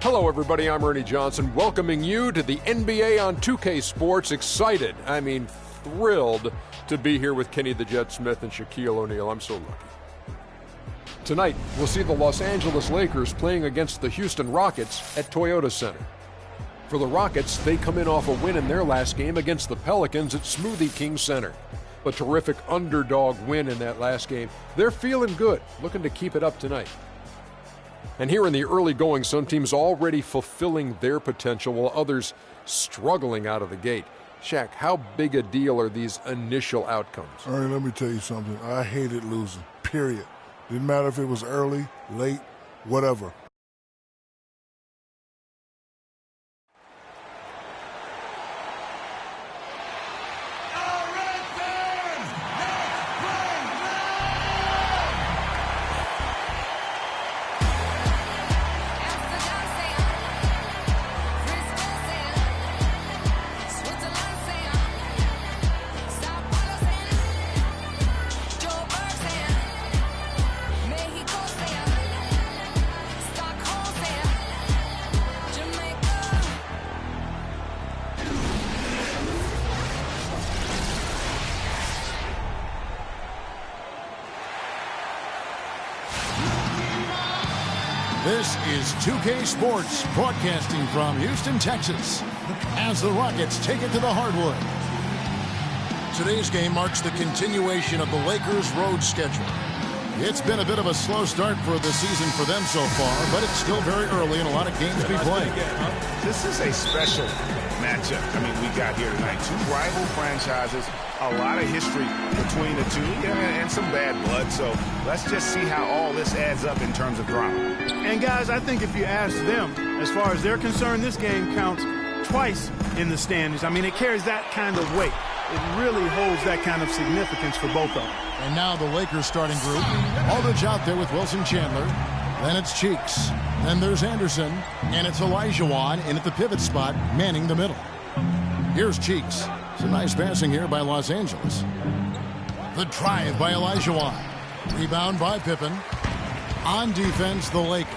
Hello, everybody. I'm Ernie Johnson, welcoming you to the NBA on 2K Sports. Excited, thrilled to be here with Kenny the Jet Smith and Shaquille O'Neal. I'm so lucky. Tonight, we'll see the Los Angeles Lakers playing against the Houston Rockets at Toyota Center. For the Rockets, they come in off a win in their last game against the Pelicans at Smoothie King Center. A terrific underdog win in that last game. They're feeling good, looking to keep it up tonight. And here in the early going, some teams already fulfilling their potential while others struggling out of the gate. Shaq, how big a deal are these initial outcomes? Ernie, let me tell you something. I hated losing, period. Didn't matter if it was early, late, whatever. This is 2K Sports, broadcasting from Houston, Texas, as the Rockets take it to the hardwood. Today's game marks the continuation of the Lakers' road schedule. It's been a bit of a slow start for the season for them so far, but it's still very early and a lot of games to be played. This is a special matchup. We got here tonight. Two rival franchises, a lot of history between the two, and some bad blood. So let's just see how all this adds up in terms of drama. And guys, I think if you ask them, as far as they're concerned, this game counts twice in the standings. It carries that kind of weight. It really holds that kind of significance for both of them. And now the Lakers starting group. Aldridge out there with Wilson Chandler. Then it's Cheeks. Then there's Anderson. And it's Olajuwon in at the pivot spot, manning the middle. Here's Cheeks. Some nice passing here by Los Angeles. The drive by Olajuwon. Rebound by Pippen. On defense, the Lakers.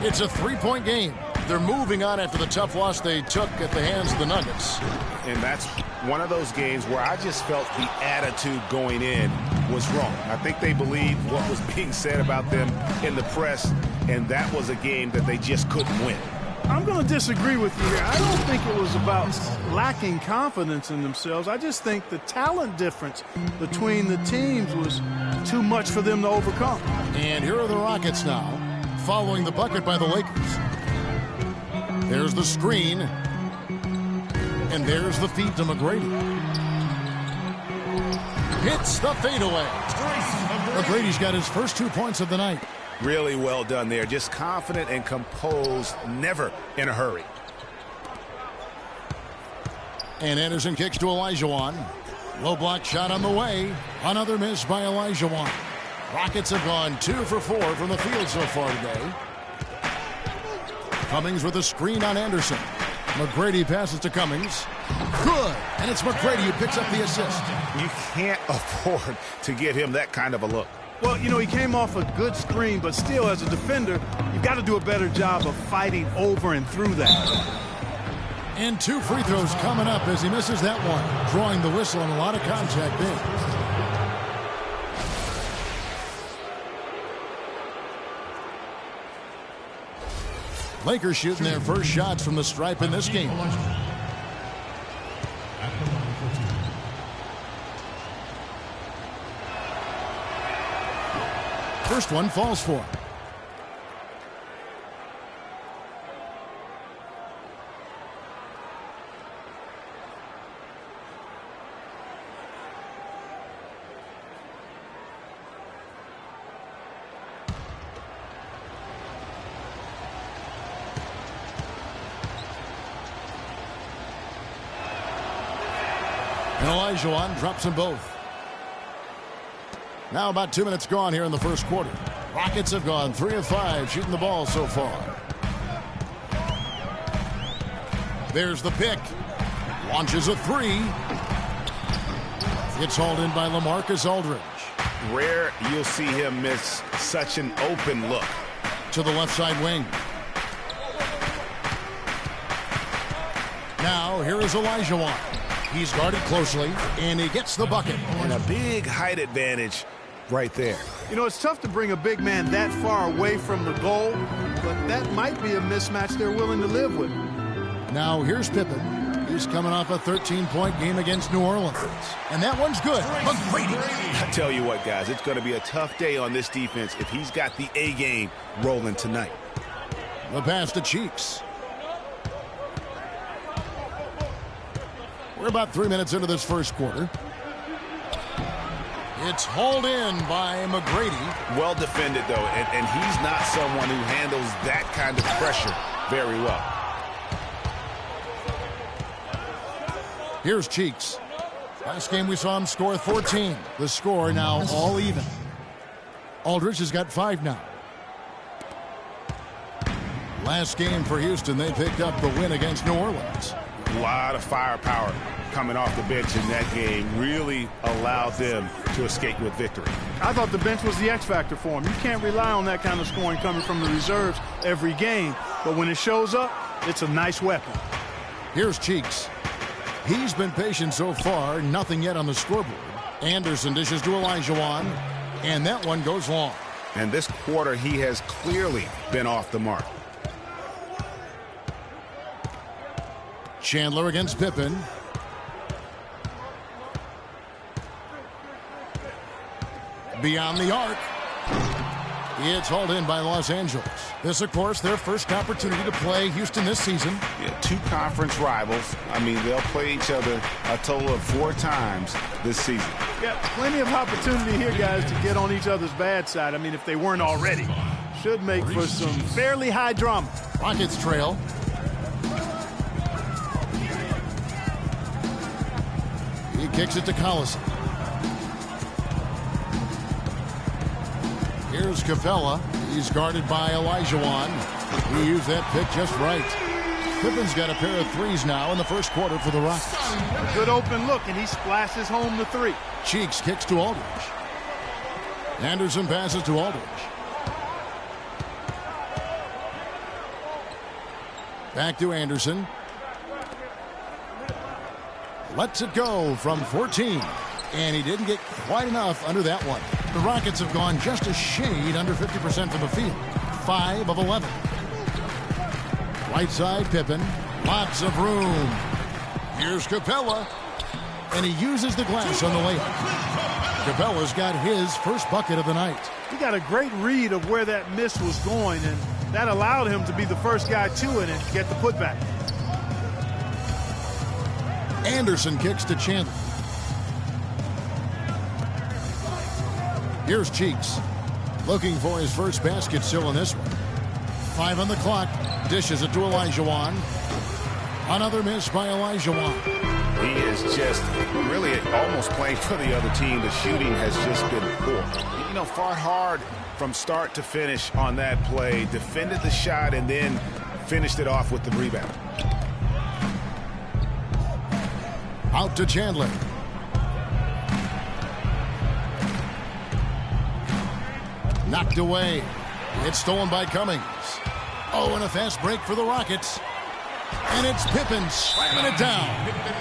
It's a three-point game. They're moving on after the tough loss they took at the hands of the Nuggets. And that's one of those games where I just felt the attitude going in was wrong. I think they believed what was being said about them in the press, and that was a game that they just couldn't win. I'm going to disagree with you here. I don't think it was about lacking confidence in themselves. I just think the talent difference between the teams was too much for them to overcome. And here are the Rockets now, following the bucket by the Lakers. There's the screen. And there's the feed to McGrady. Hits the fadeaway. McGrady's got his first 2 points of the night. Really well done there. Just confident and composed, never in a hurry. And Anderson kicks to Olajuwon. Low block shot on the way. Another miss by Olajuwon. Rockets have gone 2 for 4 from the field so far today. Cummings with a screen on Anderson. McGrady passes to Cummings. Good. And it's McGrady who picks up the assist. You can't afford to get him that kind of a look. Well, he came off a good screen, but still, as a defender, you've got to do a better job of fighting over and through that. And 2 free throws coming up as he misses that one, drawing the whistle and a lot of contact there. Lakers shooting their first shots from the stripe in this game. First one falls for him. And Olajuwon drops them both. Now about 2 minutes gone here in the first quarter. Rockets have gone 3 of 5 shooting the ball so far. There's the pick. Launches a 3. It's hauled in by LaMarcus Aldridge. Rare you'll see him miss such an open look. To the left side wing. Now, here is Olajuwon. He's guarded closely, and he gets the bucket. And a big height advantage right there. You know, it's tough to bring a big man that far away from the goal, but that might be a mismatch they're willing to live with. Now, here's Pippen. He's coming off a 13-point game against New Orleans. And that one's good. McGrady. I tell you what, guys, it's going to be a tough day on this defense if he's got the A game rolling tonight. The pass to Cheeks. We're about 3 minutes into this first quarter. It's hauled in by McGrady. Well defended, though, and he's not someone who handles that kind of pressure very well. Here's Cheeks. Last game we saw him score 14. The score now all even. Aldridge has got 5 now. Last game for Houston, they picked up the win against New Orleans. A lot of firepower coming off the bench in that game really allowed them to escape with victory. I thought the bench was the X factor for him. You can't rely on that kind of scoring coming from the reserves every game, but when it shows up, it's a nice weapon. Here's Cheeks. He's been patient so far, nothing yet on the scoreboard. Anderson dishes to Olajuwon, and that one goes long. And this quarter, he has clearly been off the mark. Chandler against Pippen. Beyond the arc. It's hauled in by Los Angeles. This, of course, their first opportunity to play Houston this season. Yeah, 2 conference rivals. I mean, they'll play each other a total of 4 times this season. Yeah, plenty of opportunity here, guys, to get on each other's bad side. I mean, if they weren't already. Should make for some fairly high drama. Rockets trail. He kicks it to Collison. Here's Capella. He's guarded by Olajuwon. He used that pick just right. Pippen's got a pair of threes now in the first quarter for the Rockets. A good open look, and he splashes home the 3. Cheeks kicks to Aldridge. Anderson passes to Aldridge. Back to Anderson. Lets it go from 14. And he didn't get quite enough under that one. The Rockets have gone just a shade under 50% from the field. 5 of 11. Right side, Pippen. Lots of room. Here's Capella. And he uses the glass on the layup. Capella's got his first bucket of the night. He got a great read of where that miss was going, and that allowed him to be the first guy to it and get the putback. Anderson kicks to Chandler. Here's Cheeks. Looking for his first basket still in this one. 5 on the clock. Dishes it to Olajuwon. Another miss by Olajuwon. He is just really almost playing for the other team. The shooting has just been poor. You know, fought hard from start to finish on that play. Defended the shot and then finished it off with the rebound. Out to Chandler. Knocked away. It's stolen by Cummings. Oh, and a fast break for the Rockets. And it's Pippen slamming it down.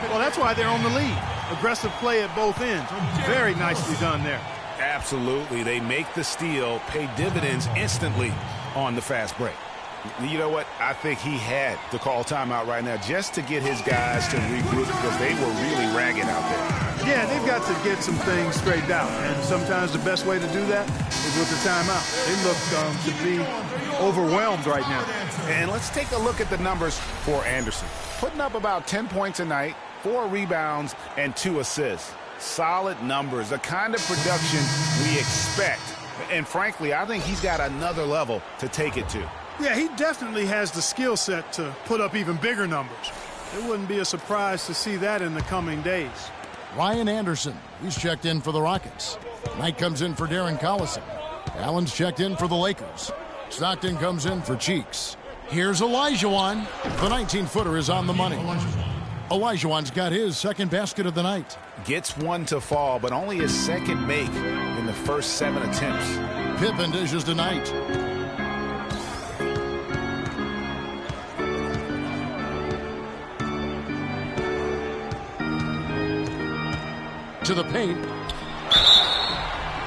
Well, that's why they're on the lead. Aggressive play at both ends. Very nicely done there. Absolutely. They make the steal, pay dividends instantly on the fast break. You know what? I think he had to call timeout right now just to get his guys to regroup because they were really ragged out there. Yeah, they've got to get some things straightened out, and sometimes the best way to do that is with the timeout. They look to be overwhelmed right now. And let's take a look at the numbers for Anderson. Putting up about 10 points a night, 4 rebounds, and 2 assists. Solid numbers, the kind of production we expect. And frankly, I think he's got another level to take it to. Yeah, he definitely has the skill set to put up even bigger numbers. It wouldn't be a surprise to see that in the coming days. Ryan Anderson, he's checked in for the Rockets. Knight comes in for Darren Collison. Allen's checked in for the Lakers. Stockton comes in for Cheeks. Here's Olajuwon. The 19-footer is on the money. Olajuwon's got his second basket of the night. Gets one to fall, but only his second make in the first 7 attempts. Pippen dishes tonight. to the paint.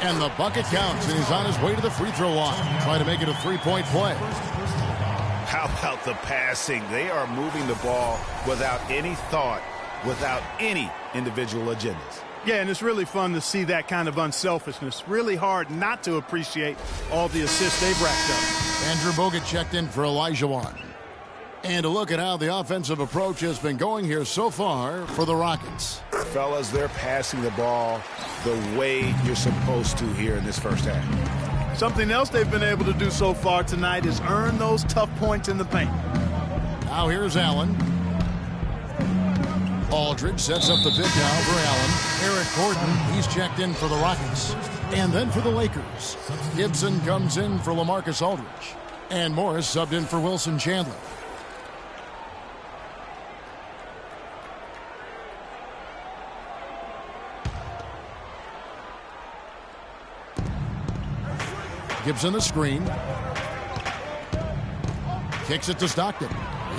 And the bucket counts, and he's on his way to the free throw line. Trying to make it a three-point play. How about the passing? They are moving the ball without any thought, without any individual agendas. Yeah, and it's really fun to see that kind of unselfishness. Really hard not to appreciate all the assists they've racked up. Andrew Bogut checked in for Olajuwon. And a look at how the offensive approach has been going here so far for the Rockets. Fellas, they're passing the ball the way you're supposed to here in this first half. Something else they've been able to do so far tonight is earn those tough points in the paint. Now here's Allen. Aldridge sets up the pick now for Allen. Eric Gordon, he's checked in for the Rockets. And then for the Lakers, Gibson comes in for LaMarcus Aldridge. And Morris subbed in for Wilson Chandler. Gibson the screen. Kicks it to Stockton.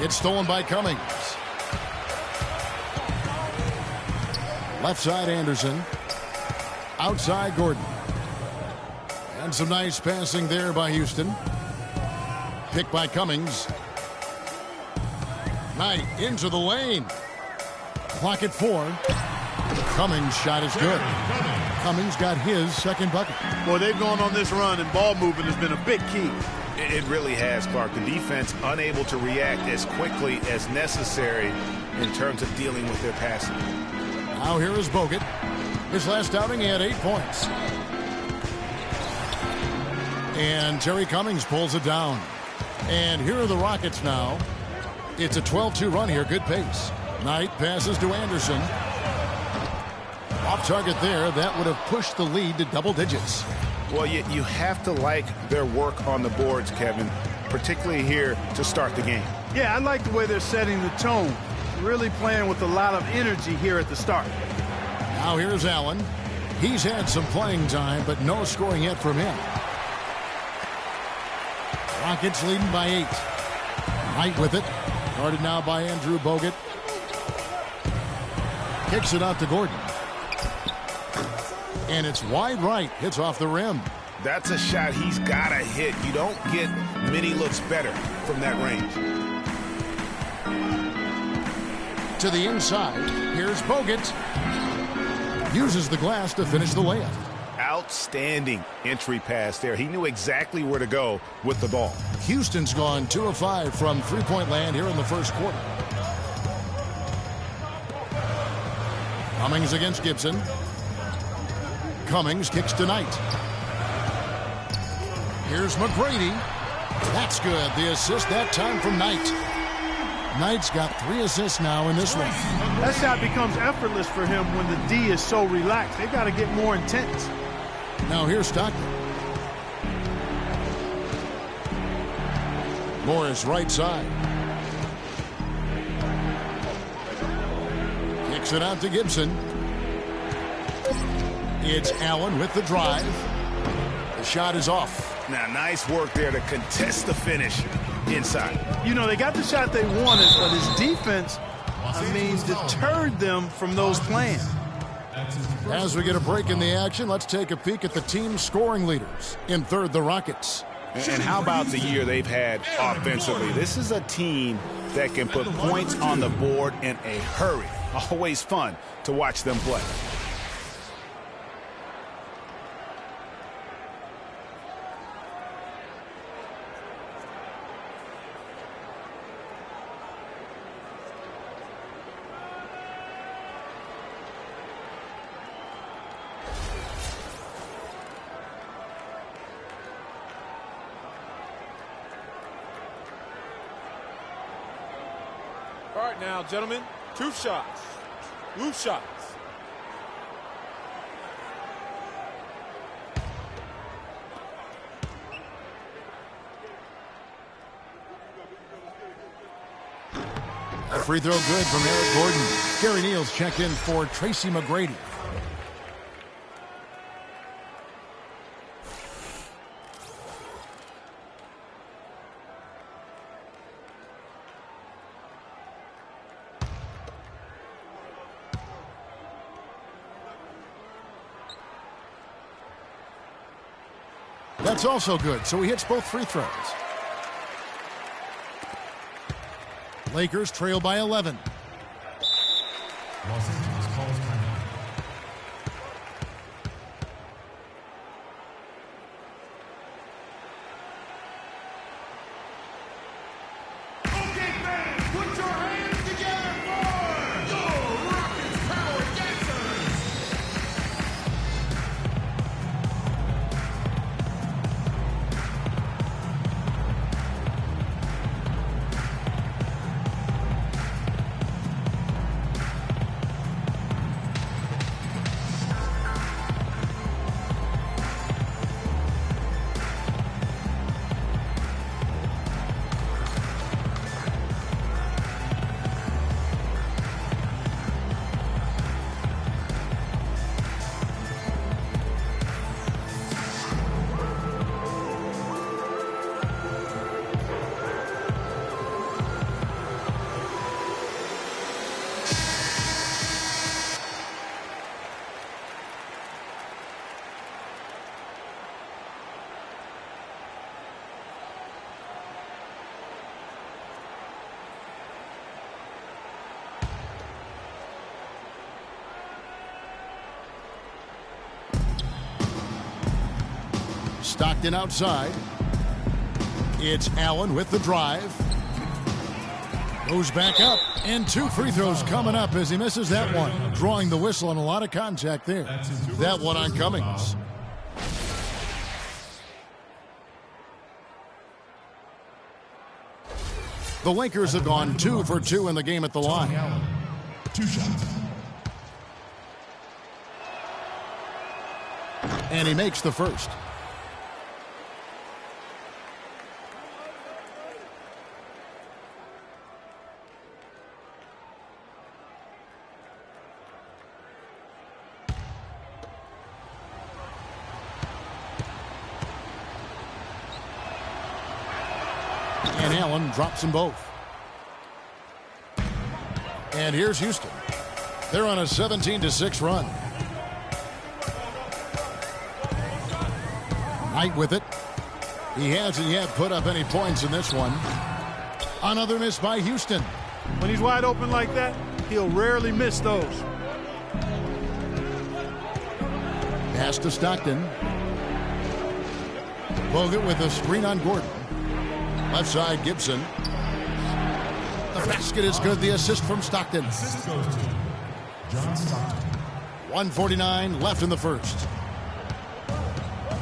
It's stolen by Cummings. Left side Anderson. Outside Gordon. And some nice passing there by Houston. Picked by Cummings. Knight into the lane. Clock at 4. Cummings' shot is good. Cummings got his second bucket. Boy, they've gone on this run, and ball movement has been a big key. It really has, Clark. The defense unable to react as quickly as necessary in terms of dealing with their passing. Now here is Bogut. His last outing, he had 8 points. And Terry Cummings pulls it down. And here are the Rockets now. It's a 12-2 run here. Good pace. Knight passes to Anderson. Off target there. That would have pushed the lead to double digits. Well, you have to like their work on the boards, Kevin, particularly here to start the game. Yeah, I like the way they're setting the tone. Really playing with a lot of energy here at the start. Now here's Allen. He's had some playing time, but no scoring yet from him. Rockets leading by 8. Knight with it. Guarded now by Andrew Bogut. Kicks it out to Gordon. And it's wide right. Hits off the rim. That's a shot he's got to hit. You don't get many looks better from that range. To the inside. Here's Bogut. Uses the glass to finish the layup. Outstanding entry pass there. He knew exactly where to go with the ball. Houston's gone 2 of 5 from three-point land here in the first quarter. Cummings against Gibson. Cummings kicks to Knight. Here's McGrady. That's good. The assist that time from Knight. Knight's got 3 assists now in this one. That shot becomes effortless for him when the D is so relaxed. They've got to get more intense. Now here's Stockton. Morris right side. Kicks it out to Gibson. It's Allen with the drive. The shot is off. Now, nice work there to contest the finish inside. You know, they got the shot they wanted, but his defense, deterred them from those plans. As we get a break in the action, let's take a peek at the team's scoring leaders. In third, the Rockets. And how about the year they've had offensively? This is a team that can put points on the board in a hurry. Always fun to watch them play. All right now, gentlemen, 2 shots. Loose shots. A free throw good from Eric Gordon. Gary Neal's checked in for Tracy McGrady. That's also good, so he hits both free throws. Lakers trail by 11. Los Angeles calls timeout. Okay, fans, put your hands together for the Rockets Power Dancers! Stockton outside. It's Allen with the drive. Goes back up, and 2 free throws coming up as he misses that one. Drawing the whistle and a lot of contact there. That one on Cummings. The Lakers have gone 2 for 2 in the game at the line. 2 shots. And he makes the first. And Allen drops them both. And here's Houston. They're on a 17-6 run. Knight with it. He hasn't yet put up any points in this one. Another miss by Houston. When he's wide open like that, he'll rarely miss those. Pass to Stockton. Bogut with a screen on Gordon. Left side, Gibson. The basket is good. The assist from Stockton. Assist goes to John Stockton. 1:49 left in the first.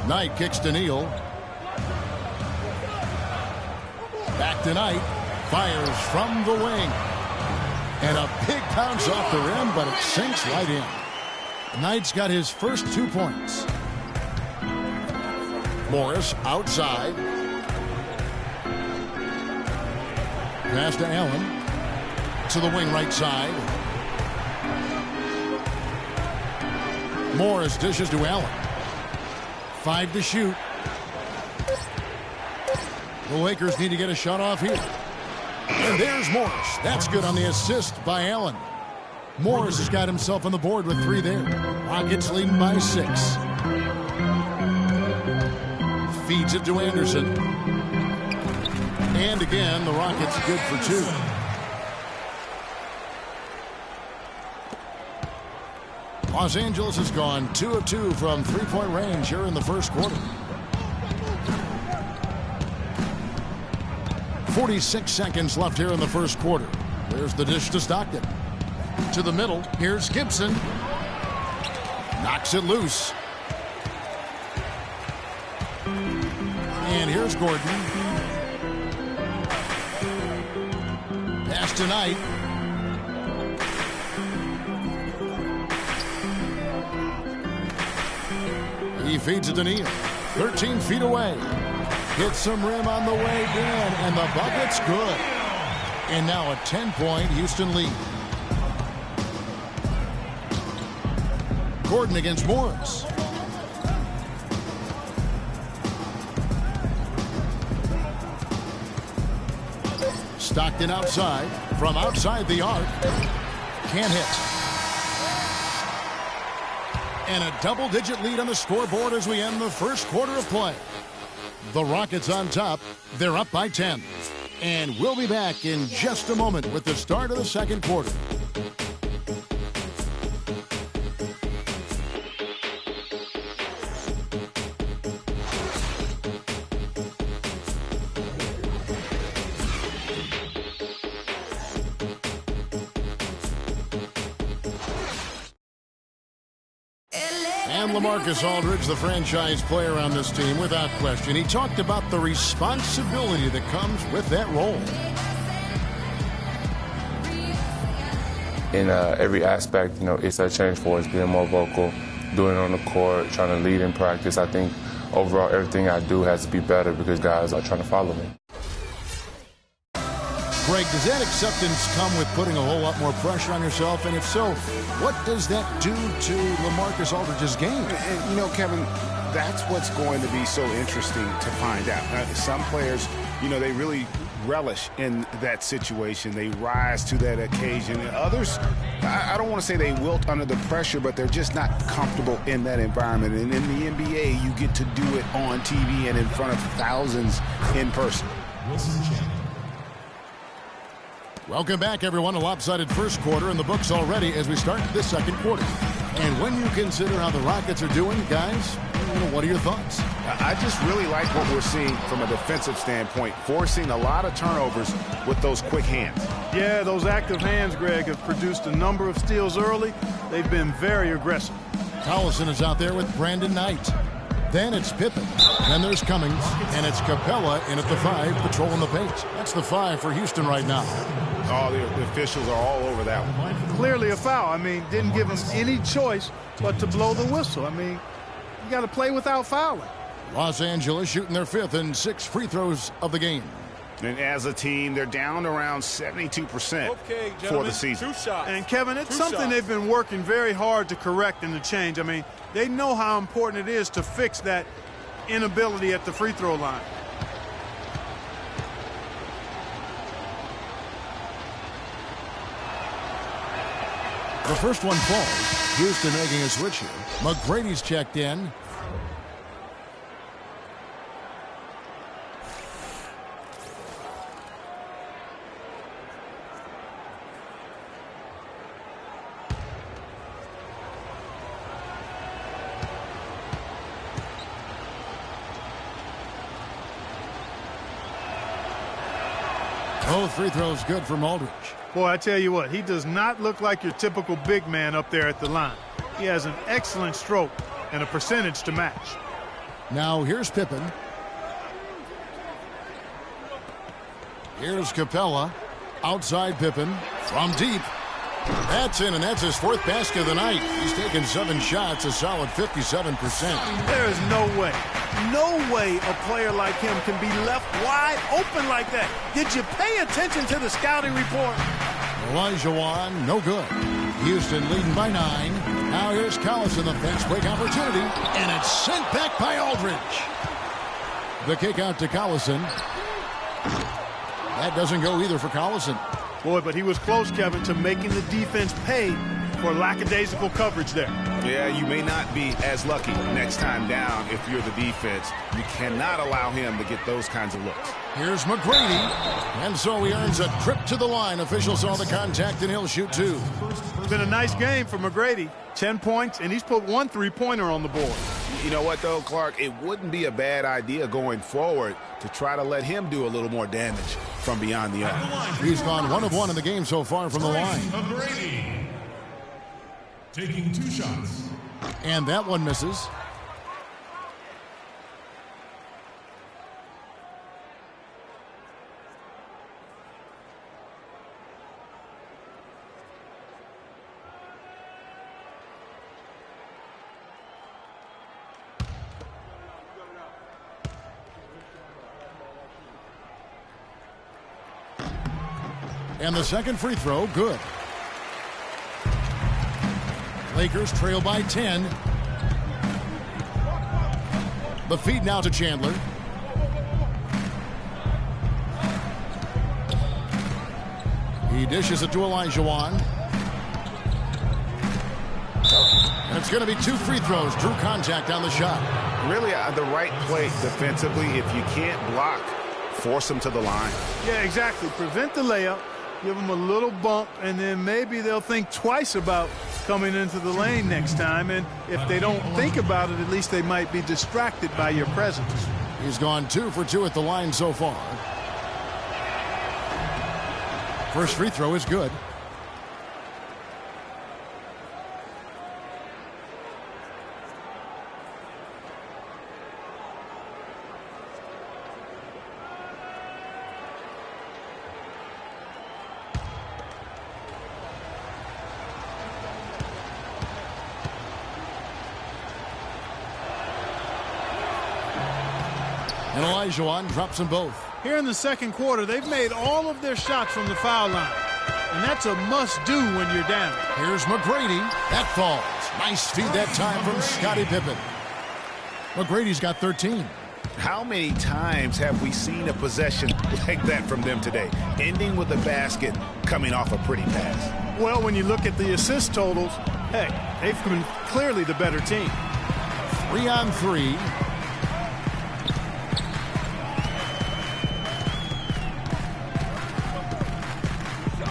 Knight kicks to Neal. Back to Knight. Fires from the wing. And a big bounce off the rim, but it sinks right in. Knight's got his first 2 points. Morris outside. Pass to Allen. To the wing right side. Morris dishes to Allen. 5 to shoot. The Lakers need to get a shot off here. And there's Morris. That's good on the assist by Allen. Morris has got himself on the board with 3 there. Rockets leading by 6. Feeds it to Anderson. And again, the Rockets good for 2. Los Angeles has gone 2 of 2 from 3-point range here in the first quarter. 46 seconds left here in the first quarter. There's the dish to Stockton. To the middle. Here's Gibson. Knocks it loose. And here's Gordon. Pass to Knight. He feeds it to Neal. 13 feet away. Hits some rim on the way in, and the bucket's good. And now a 10-point Houston lead. Gordon against Morris. Stockton outside. From outside the arc. Can't hit. And a double-digit lead on the scoreboard as we end the first quarter of play. The Rockets on top. They're up by 10. And we'll be back in just a moment with the start of the second quarter. And LaMarcus Aldridge, the franchise player on this team, without question. He talked about the responsibility that comes with that role. In every aspect, it's a change for us, being more vocal, doing it on the court, trying to lead in practice. I think overall everything I do has to be better because guys are trying to follow me. Greg, does that acceptance come with putting a whole lot more pressure on yourself? And if so, what does that do to LaMarcus Aldridge's game? And Kevin, that's what's going to be so interesting to find out. Some players, they really relish in that situation. They rise to that occasion. And others, I don't want to say they wilt under the pressure, but they're just not comfortable in that environment. And in the NBA, you get to do it on TV and in front of thousands in person. Wilson Chandler. Welcome back, everyone. A lopsided first quarter in the books already as we start this second quarter. And when you consider how the Rockets are doing, guys, what are your thoughts? I just really like what we're seeing from a defensive standpoint, forcing a lot of turnovers with those quick hands. Yeah, those active hands, Greg, have produced a number of steals early. They've been very aggressive. Collison is out there with Brandon Knight. Then it's Pippen. Then there's Cummings. And it's Capella in at the 5, patrolling the paint. That's the 5 for Houston right now. Oh, the officials are all over that one. Clearly a foul. Didn't give him any choice but to blow the whistle. You got to play without fouling. Los Angeles shooting their 5th and 6th free throws of the game. And as a team, they're down around 72% for the season. 2 shots. And, Kevin, it's something they've been working very hard to correct and to change. They know how important it is to fix that inability at the free throw line. The first one falls. Houston making a switch here. McGrady's checked in. Both free throws good from Aldridge. Boy, I tell you what, he does not look like your typical big man up there at the line. He has an excellent stroke and a percentage to match. Now here's Pippen. Here's Capella. Outside Pippen. From deep. That's in, and that's his 4th basket of the night. He's taken 7 shots, a solid 57%. There is no way a player like him can be left wide open like that. Did you pay attention to the scouting report? Olajuwon, no good. Houston leading by 9. Now here's Collison, the fast break opportunity, and it's sent back by Aldridge. The kick out to Collison. That doesn't go either for Collison. Boy, but he was close, Kevin, to making the defense pay for lackadaisical coverage there. Yeah, you may not be as lucky next time down if you're the defense. You cannot allow him to get those kinds of looks. Here's McGrady. And so he earns a trip to the line. Official saw the contact, and he'll shoot 2. It's been a nice game for McGrady. 10 points, and he's put 1 3-pointer on the board. You know what, though, Clark? It wouldn't be a bad idea going forward to try to let him do a little more damage from beyond the arc. He's gone 1 of 1 in the game so far from the line. McGrady. Taking 2 shots. And that one misses. And the second free throw, good. Lakers trail by 10. The feed now to Chandler. He dishes it to Olajuwon. And It's going to be 2 free throws. Drew contact on the shot. Really the right play defensively. If you can't block, force them to the line. Yeah, exactly. Prevent the layup, give them a little bump, and then maybe they'll think twice about coming into the lane next time. And if they don't think about it, at least they might be distracted by your presence. He's gone 2 for 2 at the line so far. First free throw is good. And Olajuwon drops them both. Here in the second quarter, they've made all of their shots from the foul line. And that's a must-do when you're down. Here's McGrady. That falls. Nice feed that time from Scottie Pippen. McGrady's got 13. How many times have we seen a possession like that from them today? Ending with a basket, coming off a pretty pass. Well, when you look at the assist totals, heck, they've been clearly the better team. 3 on 3.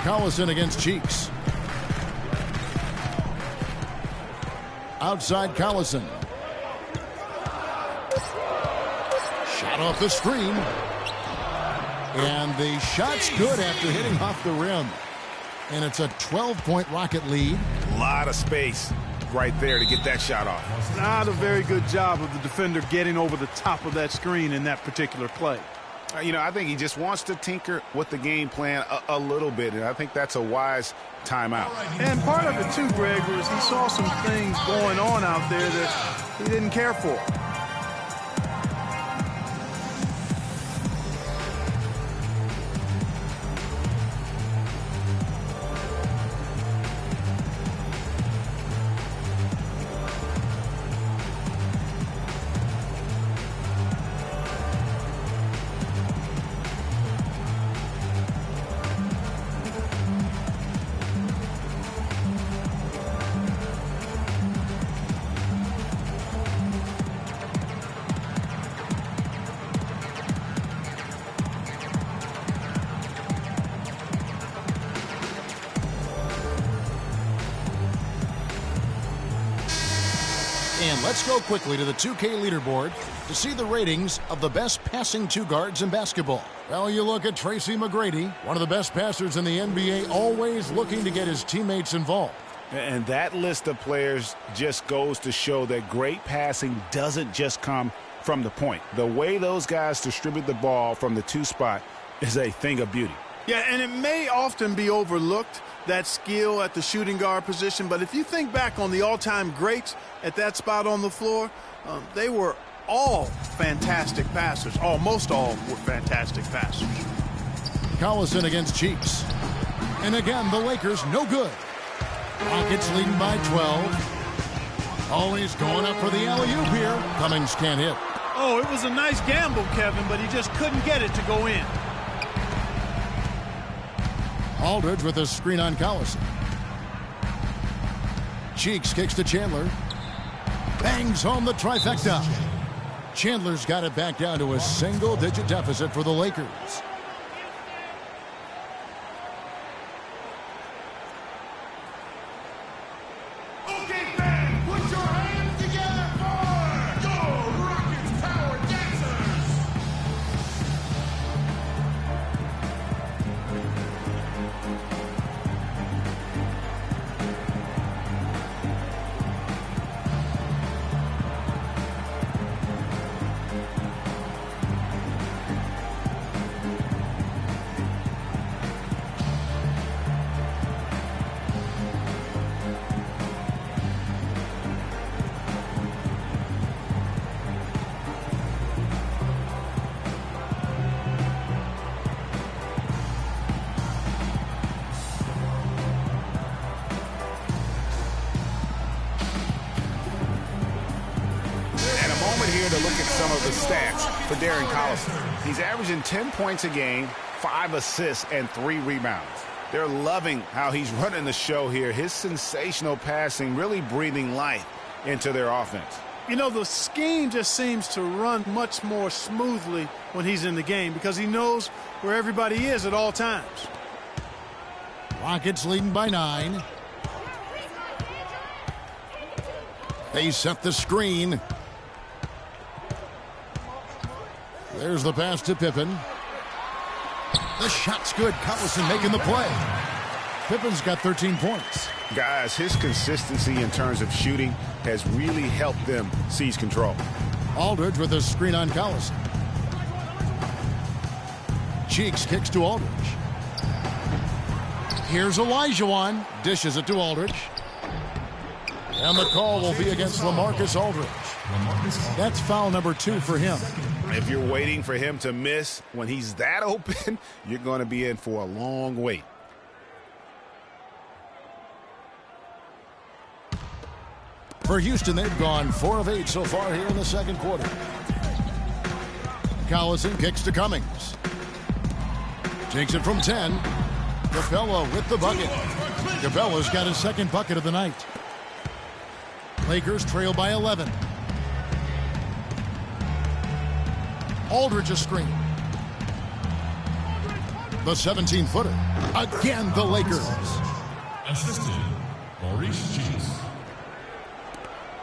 Collison against Cheeks. Outside Collison. Shot off the screen. And the shot's good after hitting off the rim. And it's a 12-point Rocket lead. A lot of space right there to get that shot off. Not a very good job of the defender getting over the top of that screen in that particular play. I think he just wants to tinker with the game plan a little bit, and I think that's a wise timeout. And part of it, too, Greg, was he saw some things going on out there that he didn't care for. And let's go quickly to the 2K leaderboard to see the ratings of the best passing 2 guards in basketball. Well, you look at Tracy McGrady, one of the best passers in the NBA, always looking to get his teammates involved. And that list of players just goes to show that great passing doesn't just come from the point. The way those guys distribute the ball from the 2 spot is a thing of beauty. Yeah, and it may often be overlooked, that skill at the shooting guard position. But if you think back on the all-time greats at that spot on the floor, they were all fantastic passers. Almost all were fantastic passers. Collison against Cheeks. And again, the Lakers no good. Rockets leading by 12. Always going up for the alley-oop here. Cummings can't hit. Oh, it was a nice gamble, Kevin, but he just couldn't get it to go in. Aldridge with a screen on Collison. Cheeks kicks to Chandler. Bangs home the trifecta. Chandler's got it back down to a single-digit deficit for the Lakers. Okay, fans, put your hands together for the Rockets Power Dancers. To look at some of the stats for Darren Collison. He's averaging 10 points a game, 5 assists, and 3 rebounds. They're loving how he's running the show here. His sensational passing really breathing life into their offense. You know, the scheme just seems to run much more smoothly when he's in the game because he knows where everybody is at all times. Rockets leading by 9. They set the screen. There's the pass to Pippen. The shot's good. Collison making the play. Pippen's got 13 points. Guys, his consistency in terms of shooting has really helped them seize control. Aldridge with a screen on Collison. Cheeks kicks to Aldridge. Here's Olajuwon. Dishes it to Aldridge. And the call will be against LaMarcus Aldridge. That's foul number 2 for him. If you're waiting for him to miss when he's that open, you're going to be in for a long wait. For Houston, they've gone 4 of 8 so far here in the second quarter. Collison kicks to Cummings. Takes it from 10. Capella with the bucket. Capella's got his second bucket of the night. Lakers trail by 11. Aldridge a screen. The 17-footer. Again, the Lakers. Assisted, Maurice Cheeks.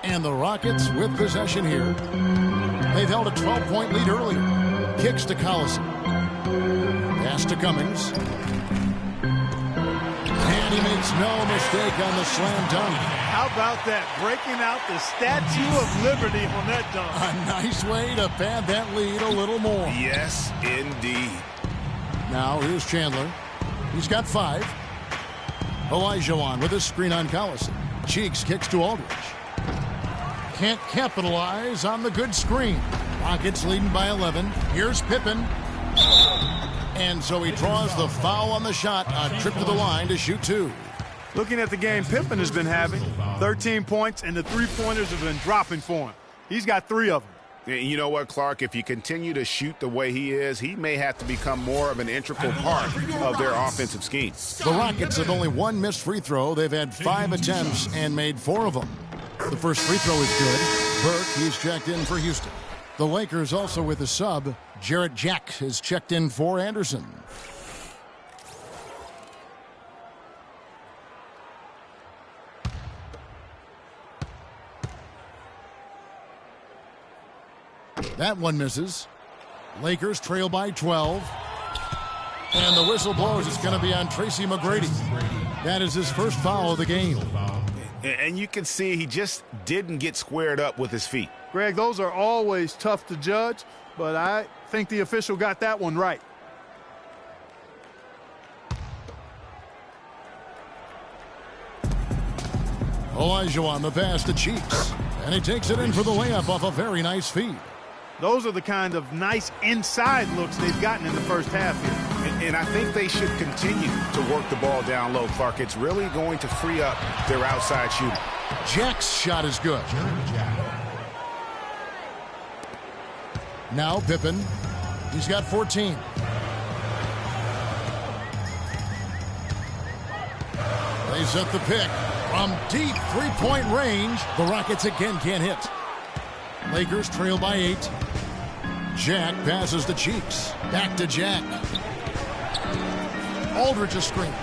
And the Rockets with possession here. They've held a 12-point lead earlier. Kicks to Collison. Pass to Cummings. And he makes no mistake on the slam dunk. How about that? Breaking out the Statue of Liberty on that dunk. A nice way to pad that lead a little more. Yes, indeed. Now here's Chandler. He's got 5. Olajuwon with a screen on Collison. Cheeks kicks to Aldridge. Can't capitalize on the good screen. Rockets leading by 11. Here's Pippen. And so he draws the foul on the shot. A trip to the line to shoot 2. Looking at the game Pippen has been having, 13 points, and the three-pointers have been dropping for him. He's got 3 of them. You know what, Clark? If you continue to shoot the way he is, he may have to become more of an integral part of their offensive scheme. The Rockets have only 1 missed free throw. They've had 5 attempts and made 4 of them. The first free throw is good. Burke, he's checked in for Houston. The Lakers also with a sub. Jarrett Jack has checked in for Anderson. That one misses. Lakers trail by 12. And the whistle blows. It's going to be on Tracy McGrady. That is his first foul of the game. And you can see he just didn't get squared up with his feet. Greg, those are always tough to judge, but I think the official got that one right. Olajuwon the pass to Cheeks. And he takes it in for the layup off a very nice feed. Those are the kind of nice inside looks they've gotten in the first half here. And I think they should continue to work the ball down low, Clark. It's really going to free up their outside shooting. Jack's shot is good. Now Pippen. He's got 14. They set the pick. From deep three-point range, the Rockets again can't hit. Lakers trail by 8. Jack passes to Cheeks. Back to Jack. Aldridge a screen.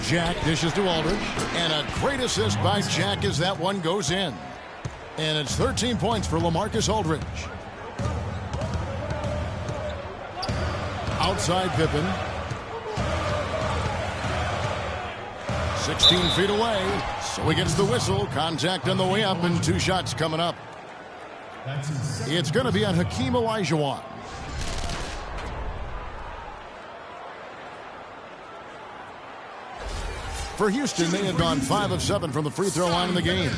Jack dishes to Aldridge. And a great assist by Jack as that one goes in. And it's 13 points for LaMarcus Aldridge. Outside Pippen. 16 feet away. So he gets the whistle. Contact on the way up and 2 shots coming up. It's going to be on Hakeem Olajuwon. For Houston, they have gone 5 of 7 from the free throw line in the game.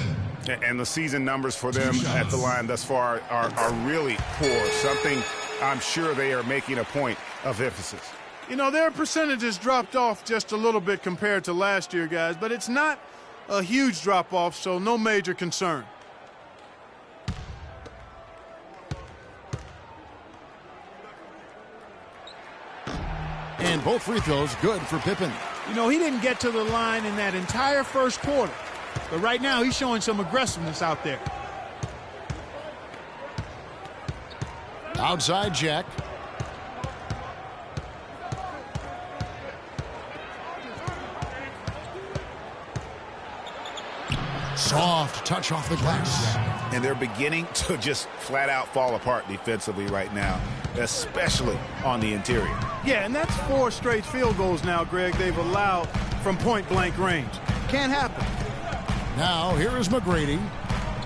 And the season numbers for them at the line thus far are really poor. Something I'm sure they are making a point of emphasis. You know, their percentages dropped off just a little bit compared to last year, guys, but it's not a huge drop-off, so no major concern. And both free throws good for Pippen. You know, he didn't get to the line in that entire first quarter. But right now, he's showing some aggressiveness out there. Outside Jack. Soft touch off the glass. And they're beginning to just flat out fall apart defensively right now, especially on the interior. Yeah, and that's 4 straight field goals now, Greg, they've allowed from point-blank range. Can't happen. Now, here is McGrady.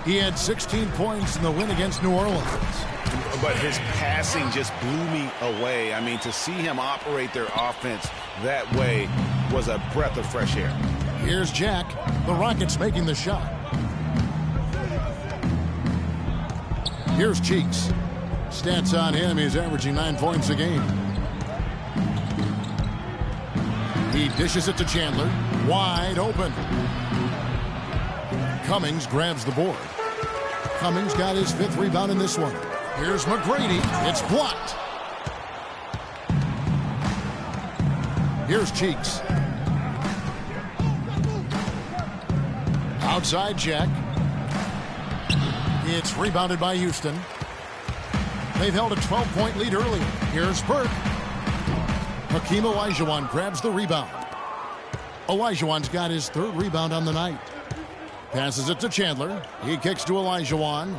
He had 16 points in the win against New Orleans. But his passing just blew me away. I mean, to see him operate their offense that way was a breath of fresh air. Here's Jack. The Rockets making the shot. Here's Cheeks. Stats on him, he's averaging 9 points a game. He dishes it to Chandler. Wide open. Cummings grabs the board. Cummings got his 5th rebound in this one. Here's McGrady. It's blocked. Here's Cheeks. Outside Jack. It's rebounded by Houston. They've held a 12-point lead earlier. Here's Burke. Hakeem Olajuwon grabs the rebound. Olajuwon's got his 3rd rebound on the night. Passes it to Chandler. He kicks to Olajuwon.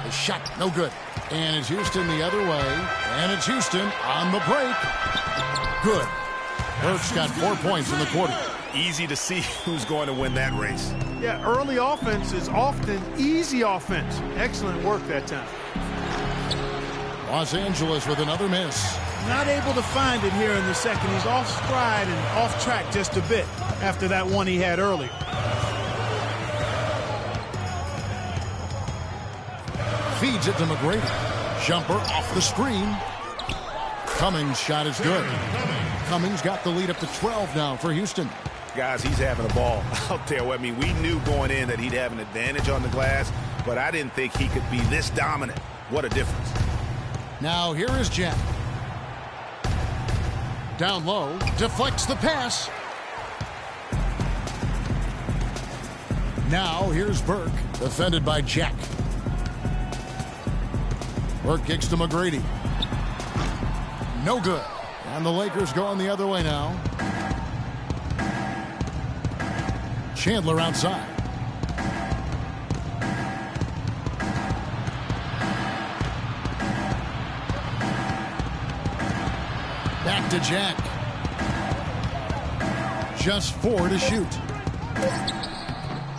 The shot, no good. And it's Houston the other way. And it's Houston on the break. Good. Burke's got 4 points in the quarter. Easy to see who's going to win that race. Yeah, early offense is often easy offense. Excellent work that time. Los Angeles with another miss. Not able to find it here in the second. He's off stride and off track just a bit after that one he had earlier. Feeds it to McGrady. Jumper off the screen. Cummings' shot is good. Cummings got the lead up to 12 now for Houston. Guys, he's having a ball out there. I mean, we knew going in that he'd have an advantage on the glass, but I didn't think he could be this dominant. What a difference. Now here is Jack. Down low, deflects the pass. Now here's Burke, defended by Jack. Burke kicks to McGrady. No good. And the Lakers going the other way now. Chandler outside. Back to Jack. Just 4 to shoot.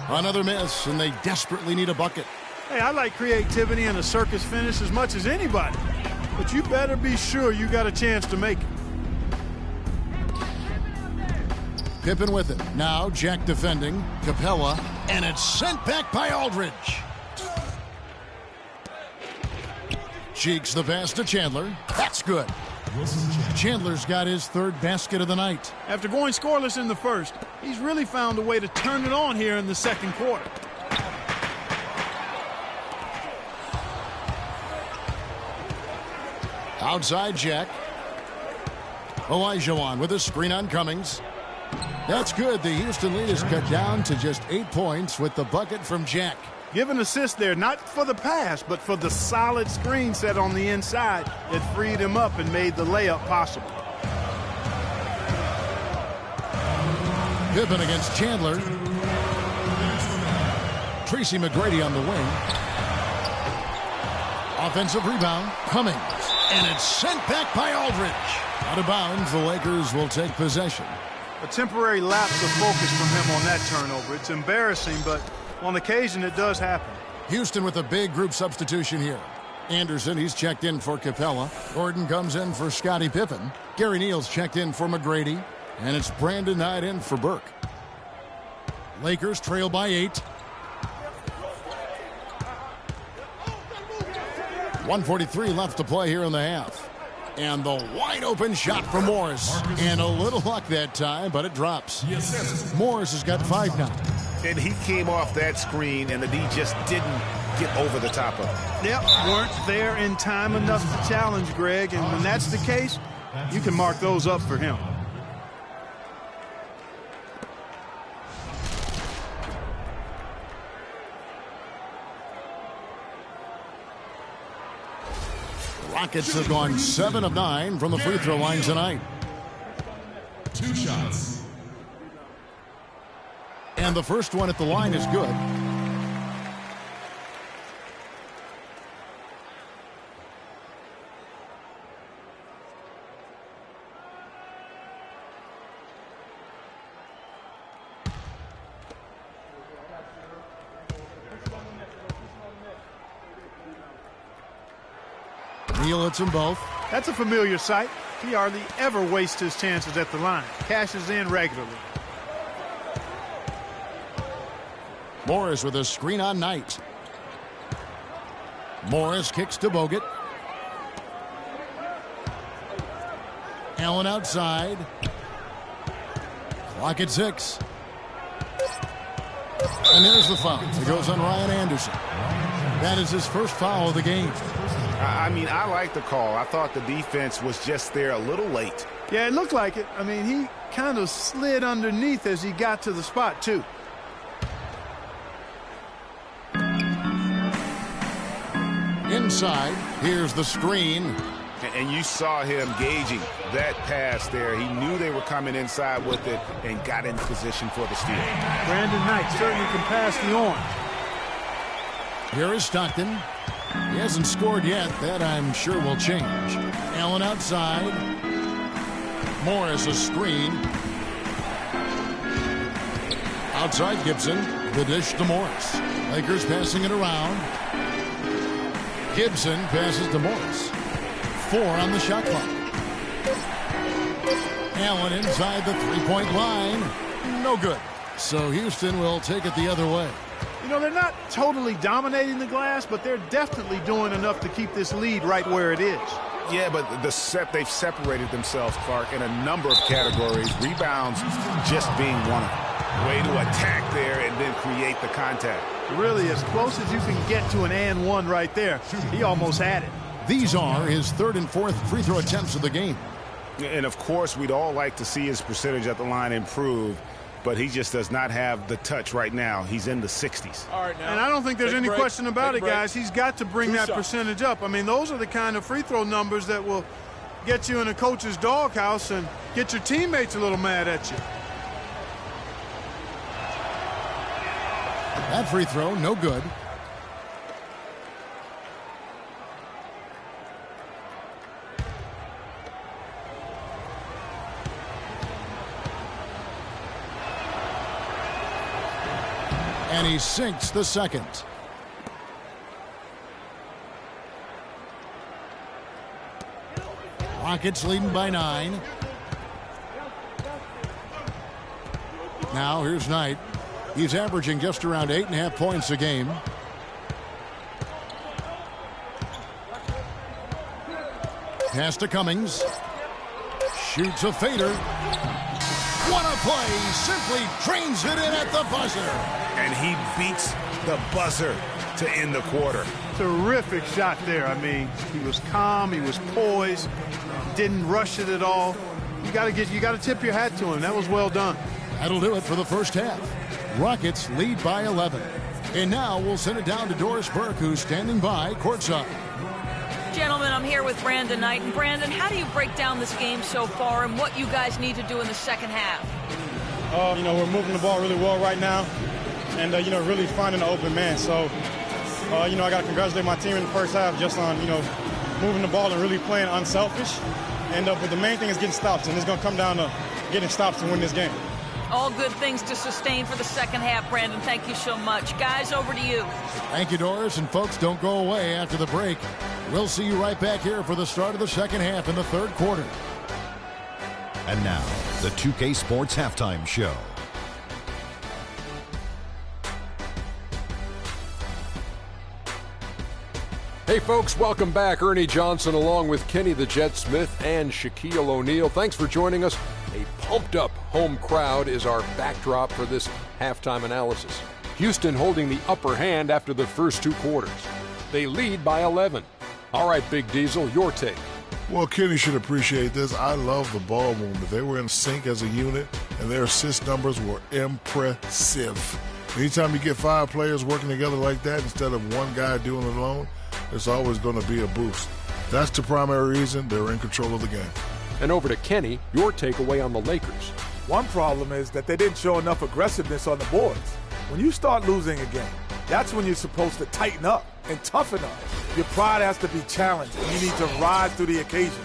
Another miss, and they desperately need a bucket. Hey, I like creativity and a circus finish as much as anybody. But you better be sure you got a chance to make it. Pippen with it. Now Jack defending. Capella. And it's sent back by Aldridge. Cheeks the pass to Chandler. That's good. Chandler's got his 3rd basket of the night. After going scoreless in the first, he's really found a way to turn it on here in the second quarter. Outside Jack. Olajuwon with a screen on Cummings. That's good. The Houston lead is cut down to just 8 points with the bucket from Jack. Give an assist there, not for the pass, but for the solid screen set on the inside that freed him up and made the layup possible. Pippen against Chandler. Tracy McGrady on the wing. Offensive rebound. Cummings. And it's sent back by Aldridge. Out of bounds, the Lakers will take possession. A temporary lapse of focus from him on that turnover. It's embarrassing, but on occasion it does happen. Houston with a big group substitution here. Anderson, he's checked in for Capella. Gordon comes in for Scottie Pippen. Gary Neal's checked in for McGrady. And it's Brandon Knight in for Burke. Lakers trail by 8. 1:43 left to play here in the half. And the wide open shot from Morris. And a little luck that time, but it drops. Morris has got 5 now. And he came off that screen, and the D just didn't get over the top of it. Yep, weren't there in time enough to challenge Greg. And when that's the case, you can mark those up for him. Rockets have gone 7 of 9 from the free throw line tonight. 2 shots. And the first one at the line is good. Neal hits them both. That's a familiar sight. He hardly ever wastes his chances at the line. Cashes in regularly. Morris with a screen on Knight. Morris kicks to Bogut. Allen outside. Clock at 6. And there's the foul. It goes on Ryan Anderson. That is his first foul of the game. I mean, I like the call. I thought the defense was just there a little late. Yeah, it looked like it. I mean, he kind of slid underneath as he got to the spot, too. Inside, here's the screen. And you saw him gauging that pass there. He knew they were coming inside with it and got in position for the steal. Brandon Knight certainly can pass the orange. Here is Stockton. He hasn't scored yet. That, I'm sure, will change. Allen outside. Morris a screen. Outside Gibson. The dish to Morris. Lakers passing it around. Gibson passes to Morris. 4 on the shot clock. Allen inside the three-point line. No good. So Houston will take it the other way. You know, they're not totally dominating the glass, but they're definitely doing enough to keep this lead right where it is. Yeah, but they've separated themselves, Clark, in a number of categories. Rebounds just being one of them. Way to attack there and then create the contact. Really, as close as you can get to an and one right there. He almost had it. These are his 3rd and 4th free throw attempts of the game. And, of course, we'd all like to see his percentage at the line improve, but he just does not have the touch right now. He's in the 60s. All right, now. And I don't think there's any question about it, guys. He's got to bring that percentage up. I mean, those are the kind of free throw numbers that will get you in a coach's doghouse and get your teammates a little mad at you. That free throw, no good. And he sinks the second. Rockets leading by 9. Now here's Knight. He's averaging just around 8.5 points a game. Pass to Cummings. Shoots a fader. What a play! Simply trains it in at the buzzer. And he beats the buzzer to end the quarter. Terrific shot there. I mean, he was calm, he was poised, didn't rush it at all. You got to tip your hat to him. That was well done. That'll do it for the first half. Rockets lead by 11. And now we'll send it down to Doris Burke, who's standing by courtside. Gentlemen, I'm here with Brandon Knight. And Brandon, how do you break down this game so far and what you guys need to do in the second half? We're moving the ball really well right now and, really finding an open man. So, I got to congratulate my team in the first half just on, moving the ball and really playing unselfish. And but the main thing is getting stops, and it's going to come down to getting stops to win this game. All good things to sustain for the second half, Brandon. Thank you so much. Guys, over to you. Thank you, Doris. And folks, don't go away after the break. We'll see you right back here for the start of the second half in the third quarter. And now, the 2K Sports Halftime Show. Hey folks, welcome back. Ernie Johnson along with Kenny the Jet Smith and Shaquille O'Neal. Thanks for joining us. A pumped up home crowd is our backdrop for this halftime analysis. Houston holding the upper hand after the first 2 quarters. They lead by 11. All right, Big Diesel, your take. Well, Kenny should appreciate this. I love the ball movement. They were in sync as a unit, and their assist numbers were impressive. Anytime you get 5 players working together like that instead of one guy doing it alone, it's always going to be a boost. That's the primary reason they're in control of the game. And over to Kenny, your takeaway on the Lakers. One problem is that they didn't show enough aggressiveness on the boards. When you start losing a game, that's when you're supposed to tighten up and toughen up. Your pride has to be challenged, and you need to rise to the occasion.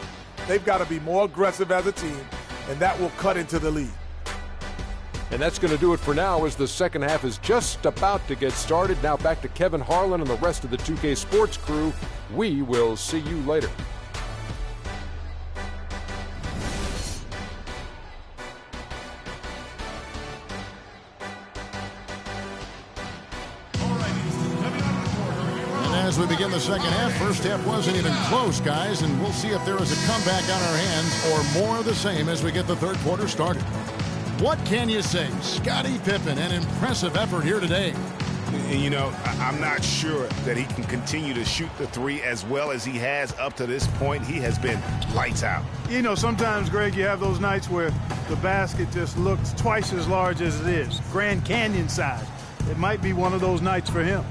They've got to be more aggressive as a team, and that will cut into the lead. And that's going to do it for now as the second half is just about to get started. Now back to Kevin Harlan and the rest of the 2K Sports crew. We will see you later. As we begin the second half, first half wasn't even close, guys, and we'll see if there is a comeback on our hands or more of the same as we get the third quarter started. What can you say? Scottie Pippen, an impressive effort here today. You know, I'm not sure that he can continue to shoot the three as well as he has up to this point. He has been lights out. You know, sometimes, Greg, you have those nights where the basket just looks twice as large as it is. Grand Canyon size. It might be one of those nights for him.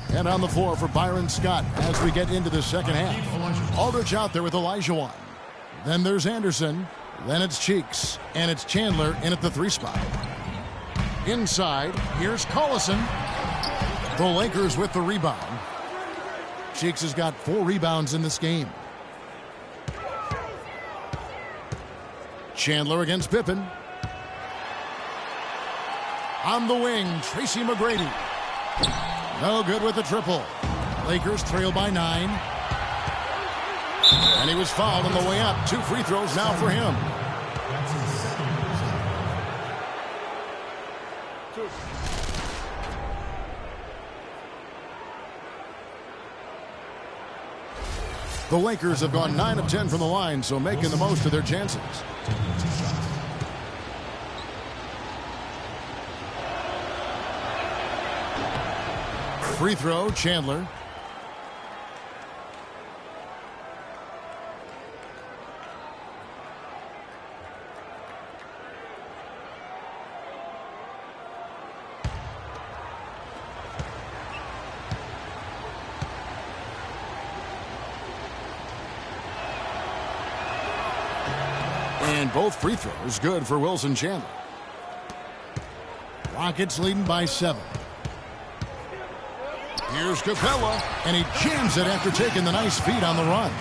And on the floor for Byron Scott as we get into the second half. Aldridge out there with Olajuwon. Then there's Anderson. Then it's Cheeks. And it's Chandler in at the 3 spot. Inside, here's Collison. The Lakers with the rebound. Cheeks has got 4 rebounds in this game. Chandler against Pippen. On the wing, Tracy McGrady. No good with the triple. Lakers trail by 9. And he was fouled on the way up. 2 free throws now for him. The Lakers have gone 9 of 10 from the line, so making the most of their chances. Free throw, Chandler. And both free throws good for Wilson Chandler. Rockets leading by 7. Here's Capella, and he jams it after taking the nice feed on the run.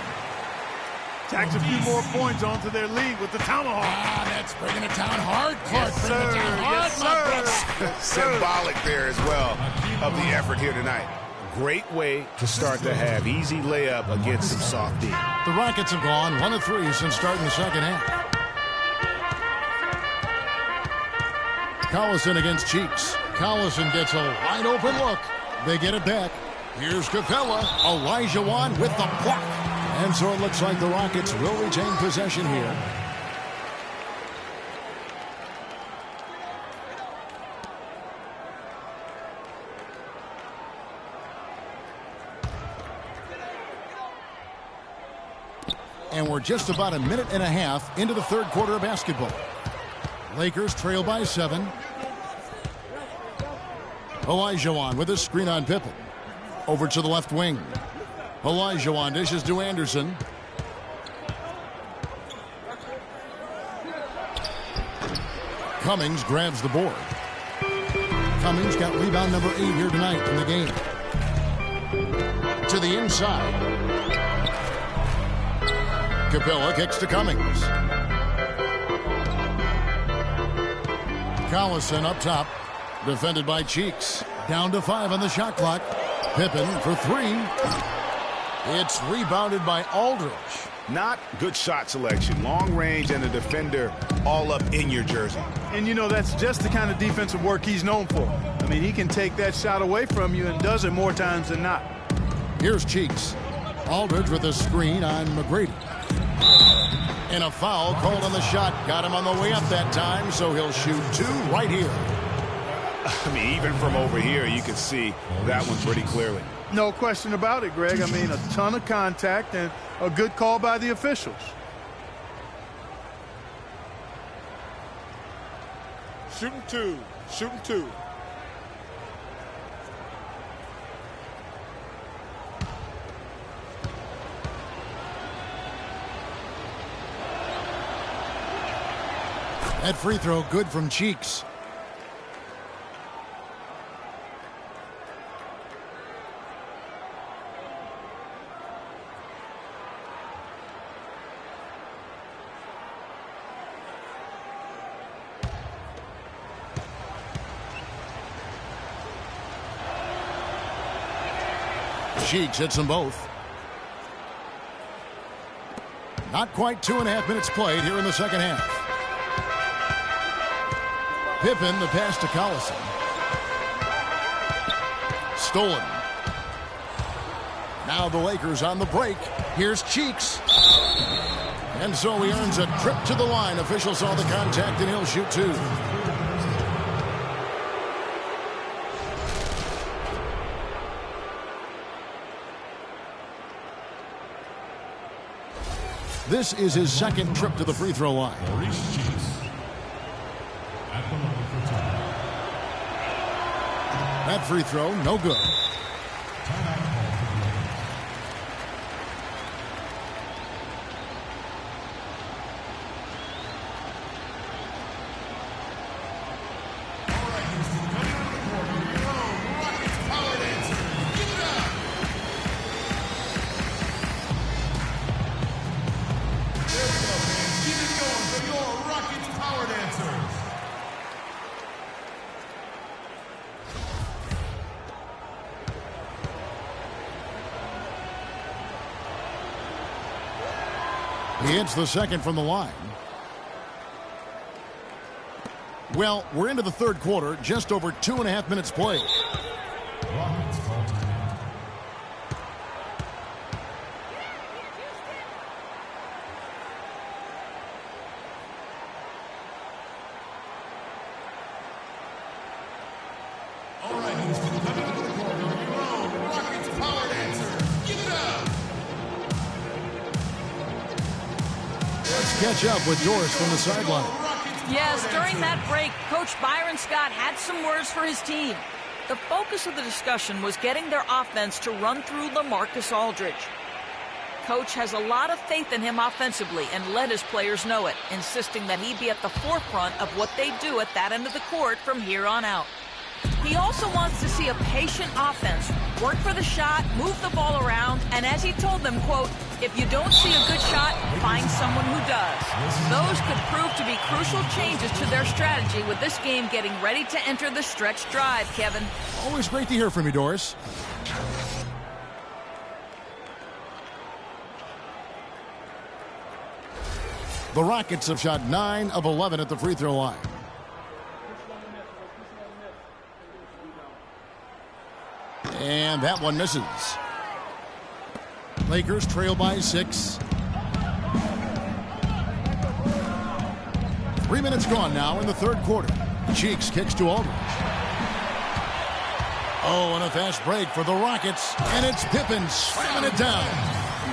Tacks a few more points onto their lead with the tomahawk. That's bringing it down hard, Clark. Yes, sir. Yes, sir. Symbolic there as well of the effort here tonight. Great way to start the half. Easy layup against some soft D. The Rockets have gone 1 of 3 since starting the second half. Collison against Cheeks. Collison gets a wide open look. They get it back. Here's Capella. Olajuwon with the block. And so it looks like the Rockets will retain possession here. And we're just about a minute and a half into the third quarter of basketball. Lakers trail by 7. Olajuwon with a screen on Pippen. Over to the left wing. Olajuwon dishes to Anderson. Cummings grabs the board. Cummings got rebound number 8 here tonight in the game. To the inside. Capella kicks to Cummings. Collison up top. Defended by Cheeks. Down to 5 on the shot clock. Pippen for 3. It's rebounded by Aldridge. Not good shot selection. Long range and a defender all up in your jersey. And, you know, that's just the kind of defensive work he's known for. I mean, he can take that shot away from you and does it more times than not. Here's Cheeks. Aldridge with a screen on McGrady. And a foul called on the shot. Got him on the way up that time, so he'll shoot 2 right here. I mean, even from over here, you can see that one pretty clearly. No question about it, Greg. I mean, a ton of contact and a good call by the officials. Shooting 2. Shooting 2. That free throw good from Cheeks. Cheeks hits them both. Not quite 2.5 minutes played here in the second half. Pippen, the pass to Collison. Stolen. Now the Lakers on the break. Here's Cheeks. And so he earns a trip to the line. Officials saw the contact and he'll shoot two. This is his second trip to the free throw line. That free throw, no good. He hits the second from the line. Well, we're into the third quarter, just over 2.5 minutes played. Catch up with Doris from the sideline. Yes, during that break, Coach Byron Scott had some words for his team. The focus of the discussion was getting their offense to run through LaMarcus Aldridge. Coach has a lot of faith in him offensively and let his players know it, insisting that he be at the forefront of what they do at that end of the court from here on out. He also wants to see a patient offense, work for the shot, move the ball around, and as he told them, quote, if you don't see a good shot, find someone who does. Those could prove to be crucial changes to their strategy with this game getting ready to enter the stretch drive, Kevin. Always great to hear from you, Doris. The Rockets have shot 9 of 11 at the free throw line. And that one misses. Lakers trail by 6. 3 minutes gone now in the third quarter. Cheeks kicks to Aldridge. Oh, and a fast break for the Rockets. And it's Pippen slamming it down.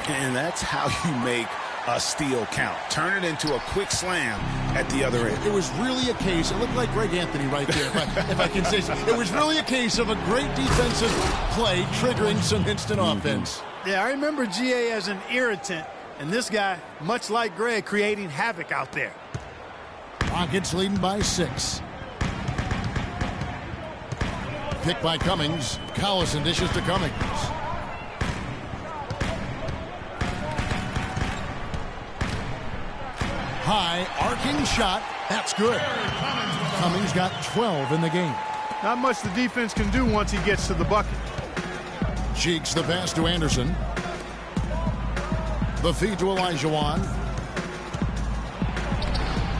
And that's how you make a steal count. Turn it into a quick slam at the other end. It was really a case, it looked like Greg Anthony right there, if I can say so. It was really a case of a great defensive play triggering some instant offense. Yeah, I remember GA as an irritant, and this guy, much like Greg, creating havoc out there. Rockets leading by 6. Pick by Cummings. Collison dishes to Cummings. High arcing shot. That's good. Cummings got 12 in the game. Not much the defense can do once he gets to the bucket. Cheeks the pass to Anderson. The feed to Olajuwon.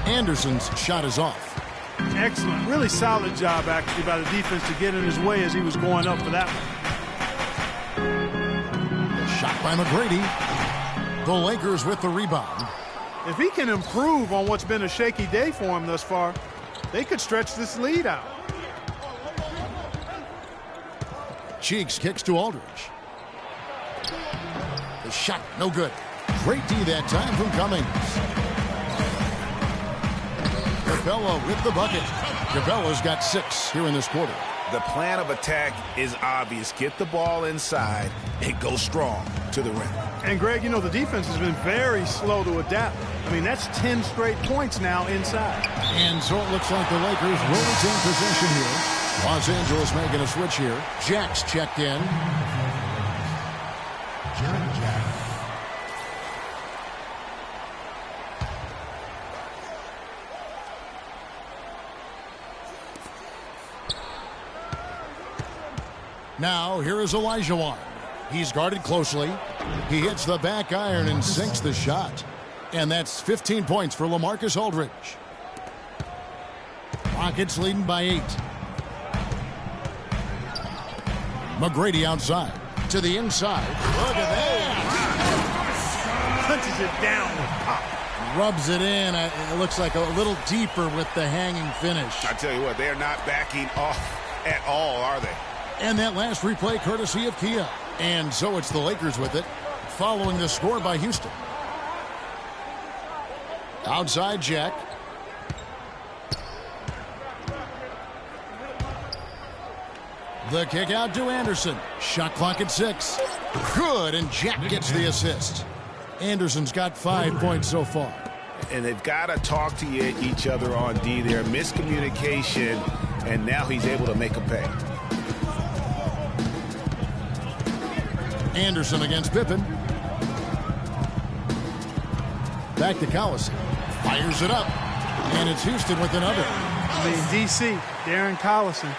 Anderson's shot is off. Excellent. Really solid job, actually, by the defense to get in his way as he was going up for that one. Shot by McGrady. The Lakers with the rebound. If he can improve on what's been a shaky day for him thus far, they could stretch this lead out. Cheeks kicks to Aldridge. The shot, no good. Great D that time from Cummings. Capella with the bucket. Capella's got 6 here in this quarter. The plan of attack is obvious. Get the ball inside and go strong to the rim. And, Greg, you know, the defense has been very slow to adapt. I mean, that's 10 straight points now inside. And so it looks like the Lakers will retain possession here. Los Angeles making a switch here. Jack's checked in. Jaren Jack. Now, here is Olajuwon. He's guarded closely. He hits the back iron and sinks the shot. And that's 15 points for LaMarcus Aldridge. Rockets leading by 8. McGrady outside. To the inside. Look at that. Punches it down with pop. Rubs it in. It looks like a little deeper with the hanging finish. I tell you what, they are not backing off at all, are they? And that last replay courtesy of Kia. And so it's the Lakers with it, following the score by Houston. Outside Jack. The kick out to Anderson. Shot clock at 6. Good, and Jack gets the assist. Anderson's got 5 points so far. And they've got to talk to each other on D there. Miscommunication, and now he's able to make a pay. Anderson against Pippen. Back to Collison. Fires it up. And it's Houston with another. I mean, D.C., Darren Collison,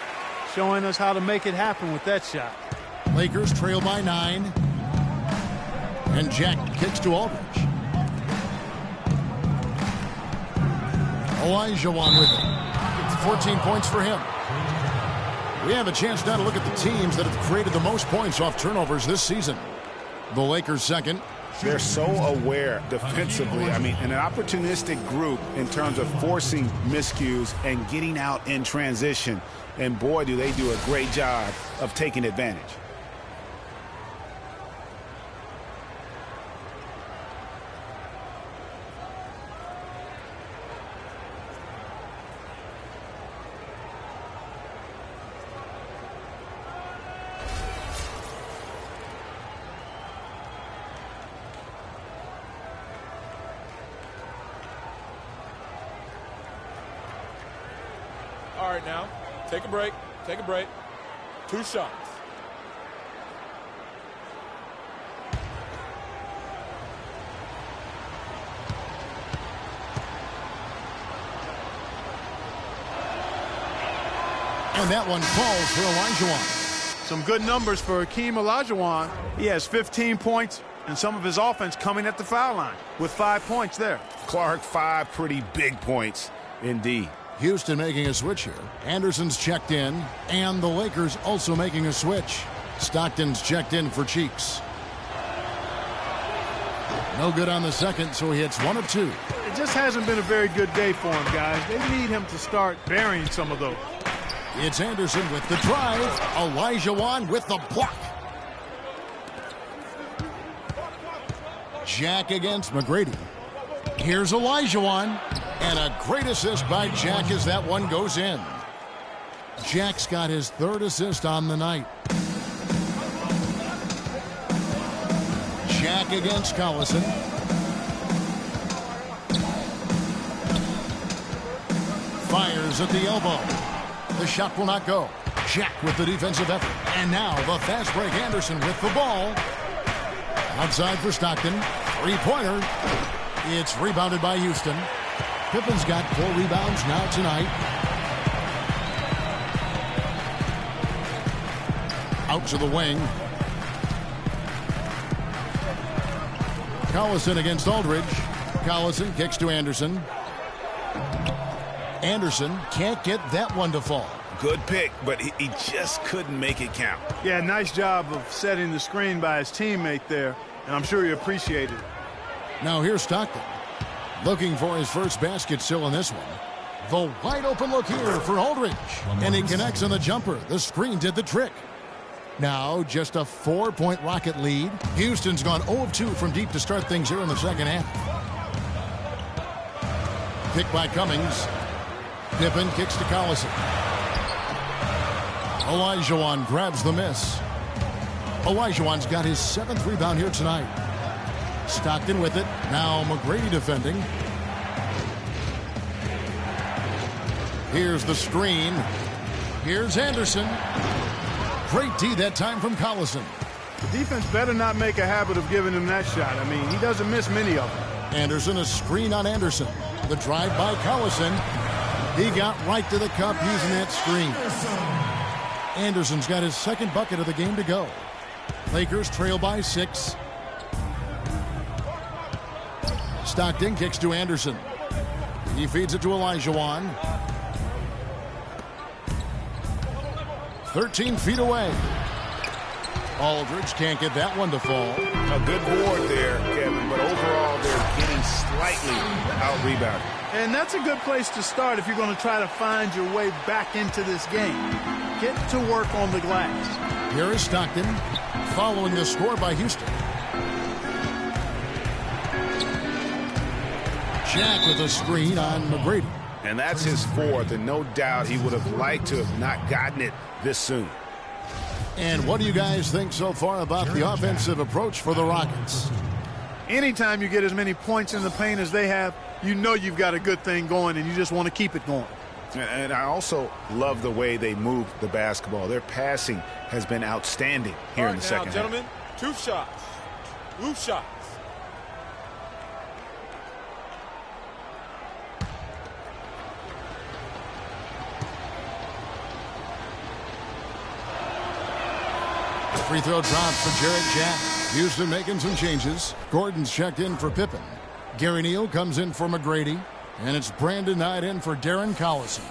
showing us how to make it happen with that shot. Lakers trail by 9. And Jack kicks to Aldridge. Olajuwon with it. It's 14 points for him. We have a chance now to look at the teams that have created the most points off turnovers this season. The Lakers second. They're so aware defensively. I mean, an opportunistic group in terms of forcing miscues and getting out in transition. And boy, do they do a great job of taking advantage. All right, now, take a break. Take a break. 2 shots. And that one falls for Olajuwon. Some good numbers for Hakeem Olajuwon. He has 15 points and some of his offense coming at the foul line with 5 points there. Clark, 5 pretty big points indeed. Houston making a switch here. Anderson's checked in, and the Lakers also making a switch. Stockton's checked in for Cheeks. No good on the second, so he hits 1 of 2. It just hasn't been a very good day for him, guys. They need him to start burying some of those. It's Anderson with the drive. Olajuwon with the block. Jack against McGrady. Here's Olajuwon. And a great assist by Jack as that one goes in. Jack's got his 3rd assist on the night. Jack against Collison. Fires at the elbow. The shot will not go. Jack with the defensive effort. And now the fast break. Anderson with the ball. Outside for Stockton. 3-pointer. It's rebounded by Houston. Pippen's got 4 rebounds now tonight. Out to the wing. Collison against Aldridge. Collison kicks to Anderson. Anderson can't get that one to fall. Good pick, but he just couldn't make it count. Yeah, nice job of setting the screen by his teammate there, and I'm sure he appreciated it. Now here's Stockton. Looking for his first basket still in this one. The wide open look here for Aldridge. And he connects on the jumper. The screen did the trick. Now just a 4-point Rocket lead. Houston's gone 0 of 2 from deep to start things here in the second half. Pick by Cummings. Pippen kicks to Collison. Olajuwon grabs the miss. Olajuwon's got his 7th rebound here tonight. Stockton with it. Now McGrady defending. Here's the screen. Here's Anderson. Great D that time from Collison. The defense better not make a habit of giving him that shot. I mean, he doesn't miss many of them. Anderson, a screen on Anderson. The drive by Collison. He got right to the cup using that screen. Anderson's got his second bucket of the game to go. Lakers trail by 6. Stockton kicks to Anderson. He feeds it to Olajuwon. 13 feet away. Aldridge can't get that one to fall. A good board there, Kevin, but overall they're getting slightly out-rebounded. And that's a good place to start if you're going to try to find your way back into this game. Get to work on the glass. Here is Stockton following the score by Houston. Jack with a screen on McGrady. And that's his fourth, and no doubt he would have liked to have not gotten it this soon. And what do you guys think so far about the offensive approach for the Rockets? Anytime you get as many points in the paint as they have, you know you've got a good thing going, and you just want to keep it going. And I also love the way they move the basketball. Their passing has been outstanding here in the second half. Gentlemen, 2 shots. Loose shots. Free throw dropped for Jarrett Jack. Houston making some changes. Gordon's checked in for Pippen. Gary Neal comes in for McGrady. And it's Brandon Knight in for Darren Collison.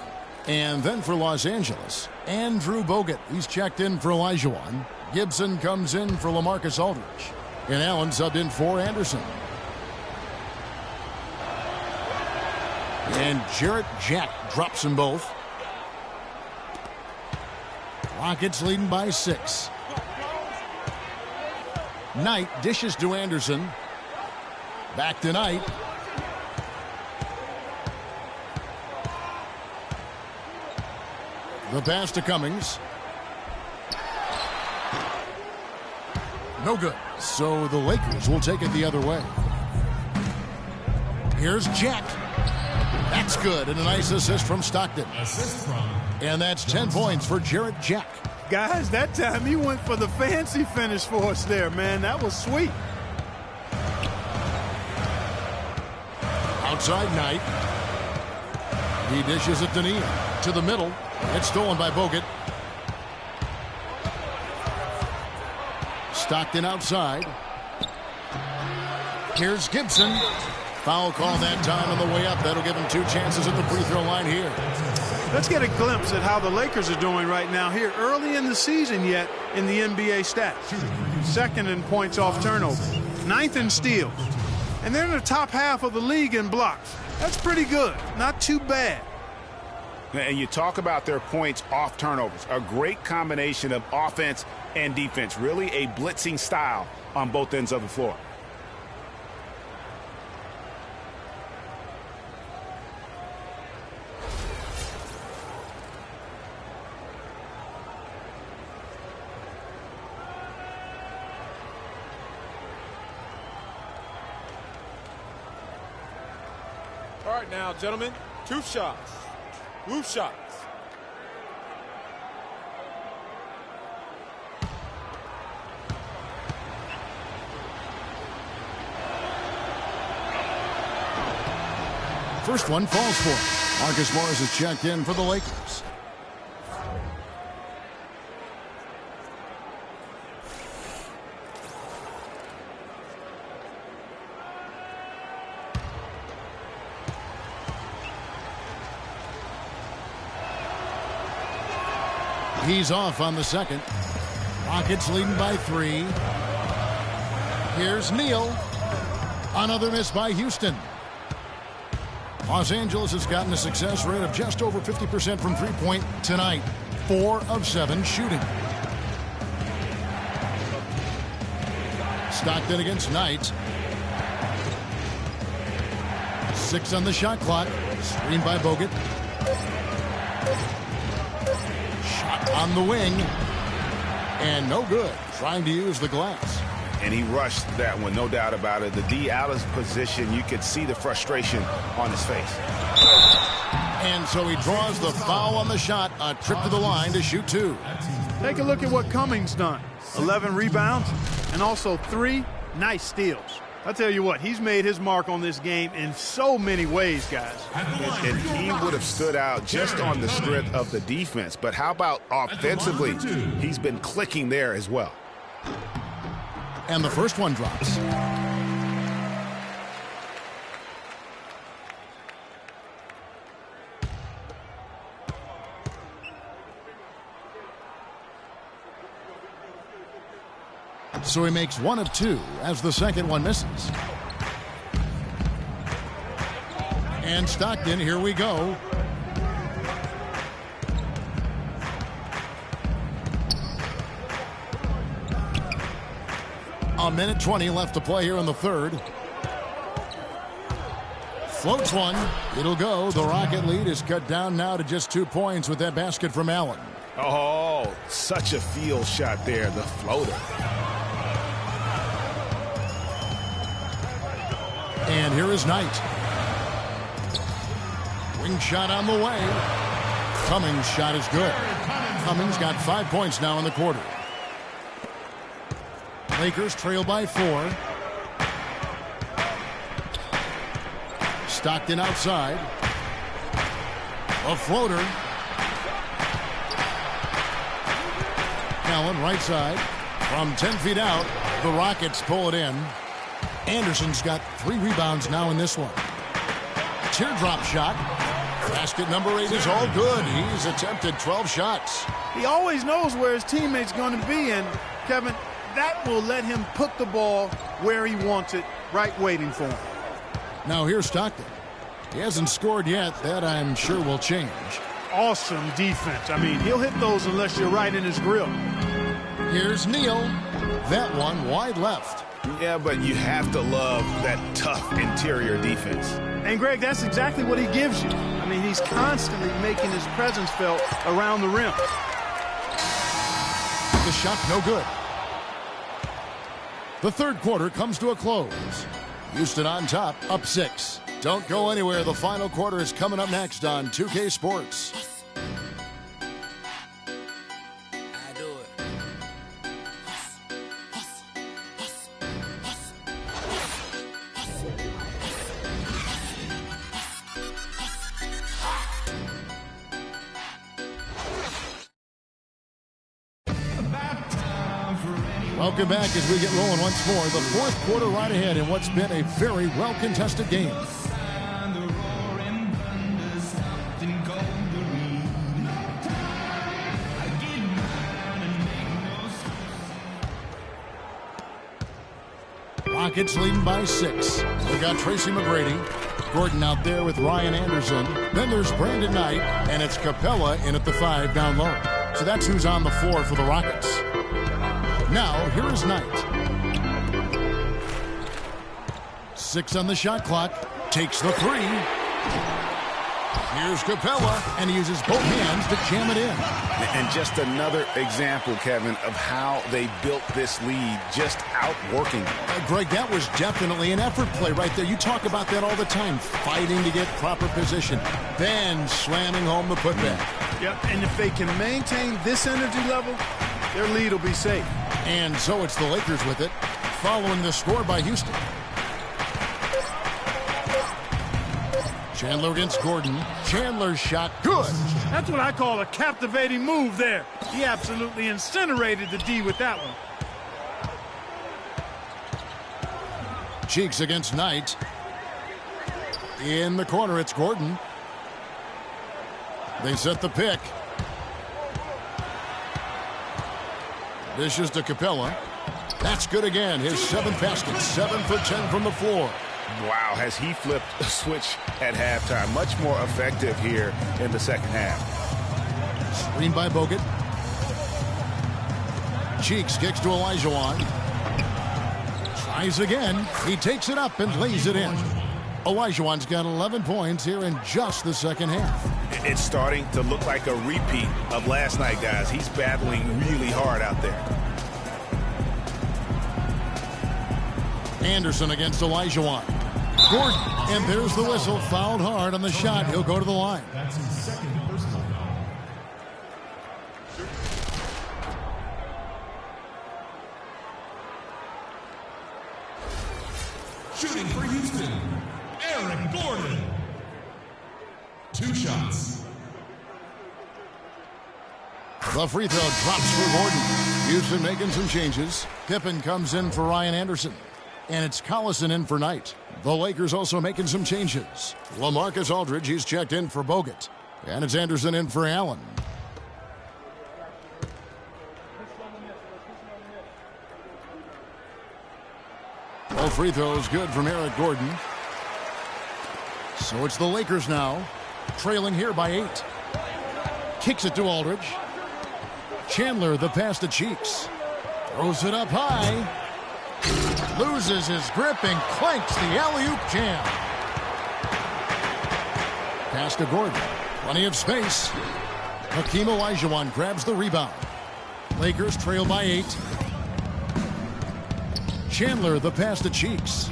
And then for Los Angeles, Andrew Bogut. He's checked in for Olajuwon. Gibson comes in for LaMarcus Aldridge. And Allen subbed in for Anderson. And Jarrett Jack drops them both. Rockets leading by 6. Knight dishes to Anderson. Back to Knight. The pass to Cummings. No good. So the Lakers will take it the other way. Here's Jack. That's good. And a nice assist from Stockton. And that's 10 points for Jarrett Jack. Guys, that time he went for the fancy finish for us there, man. That was sweet. Outside Knight. He dishes it to Neal. To the middle. It's stolen by Bogut. Stockton outside. Here's Gibson. Foul call that time on the way up. That'll give him 2 chances at the free throw line here. Let's get a glimpse at how the Lakers are doing right now here early in the season yet in the NBA stats. Second in points off turnover. 9th in steals. And they're in the top half of the league in blocks. That's pretty good. Not too bad. And you talk about their points off turnovers. A great combination of offense and defense. Really a blitzing style on both ends of the floor. All right now, gentlemen, 2 shots. Loose shots. First one falls for him. Marcus Morris is checked in for the Lakers. He's off on the second. Rockets leading by 3. Here's Neal. Another miss by Houston. Los Angeles has gotten a success rate of just over 50% from three-point tonight. 4 of 7 shooting. Stockton against Knight. 6 on the shot clock. Screened by Bogut. Shot on the wing. And no good. Trying to use the glass. And he rushed that one, no doubt about it. The D out of position, you could see the frustration on his face. And so he draws the foul on the shot, a trip to the line to shoot 2. Take a look at what Cummings done. 11 rebounds and also 3 nice steals. I tell you what, he's made his mark on this game in so many ways, guys. And he would have stood out just on the strength of the defense. But how about offensively? He's been clicking there as well. And the first one drops. So he makes 1 of 2 as the second one misses. And Stockton, here we go. A minute 20 left to play here in the third. Floats one. It'll go. The Rocket lead is cut down now to just 2 points with that basket from Allen. Oh, such a field shot there, the floater. And here is Knight. Wing shot on the way. Cummings' shot is good. Cummings got 5 points now in the quarter. Lakers trail by 4. Stockton outside. A floater. Allen right side. From 10 feet out, the Rockets pull it in. Anderson's got 3 rebounds now in this one. Teardrop shot. Basket number 8 is all good. He's attempted 12 shots. He always knows where his teammate's going to be, and Kevin, that will let him put the ball where he wants it, right waiting for him. Now here's Stockton. He hasn't scored yet. That I'm sure will change. Awesome defense. I mean, he'll hit those unless you're right in his grill. Here's Neal. That one wide left. Yeah, but you have to love that tough interior defense. And, Greg, that's exactly what he gives you. I mean, he's constantly making his presence felt around the rim. The shot no good. The third quarter comes to a close. Houston on top, up 6. Don't go anywhere. The final quarter is coming up next on 2K Sports. Welcome back as we get rolling once more. The fourth quarter right ahead in what's been a very well-contested game. Rockets leading by 6. We got Tracy McGrady. Gordon out there with Ryan Anderson. Then there's Brandon Knight, and it's Capella in at the 5 down low. So that's who's on the floor for the Rockets. Now, here is Knight. 6 on the shot clock. Takes the 3. Here's Capella, and he uses both hands to jam it in. And just another example, Kevin, of how they built this lead, just outworking. Greg, that was definitely an effort play right there. You talk about that all the time, fighting to get proper position, then slamming home the putback. Yep, and if they can maintain this energy level, their lead will be safe. And so it's the Lakers with it, following the score by Houston. Chandler against Gordon. Chandler's shot, good. That's what I call a captivating move there. He absolutely incinerated the D with that one. Cheeks against Knight. In the corner, it's Gordon. They set the pick. Dishes to Capella. That's good again. His 7th basket, 7 for 10 from the floor. Wow, has he flipped a switch at halftime. Much more effective here in the second half. Screen by Bogut. Cheeks kicks to Olajuwon. Tries again. He takes it up and lays it in. Olajuwon's got 11 points here in just the second half. It's starting to look like a repeat of last night, guys. He's battling really hard out there. Anderson against Olajuwon. Gordon, and there's the whistle. Fouled hard on the shot. He'll go to the line. That's his second personal foul. Shooting for Houston, Eric Gordon. 2 shots. The free throw drops for Gordon. Houston making some changes. Pippen comes in for Ryan Anderson. And it's Collison in for Knight. The Lakers also making some changes. LaMarcus Aldridge, he's checked in for Bogut. And it's Anderson in for Allen. All free throws good from Eric Gordon. So it's the Lakers now, trailing here by 8. Kicks it to Aldridge. Chandler, the pass to Cheeks. Throws it up high. Loses his grip and clanks the alley-oop jam. Pass to Gordon. Plenty of space. Hakeem Olajuwon grabs the rebound. Lakers trail by 8. Chandler, the pass to Cheeks.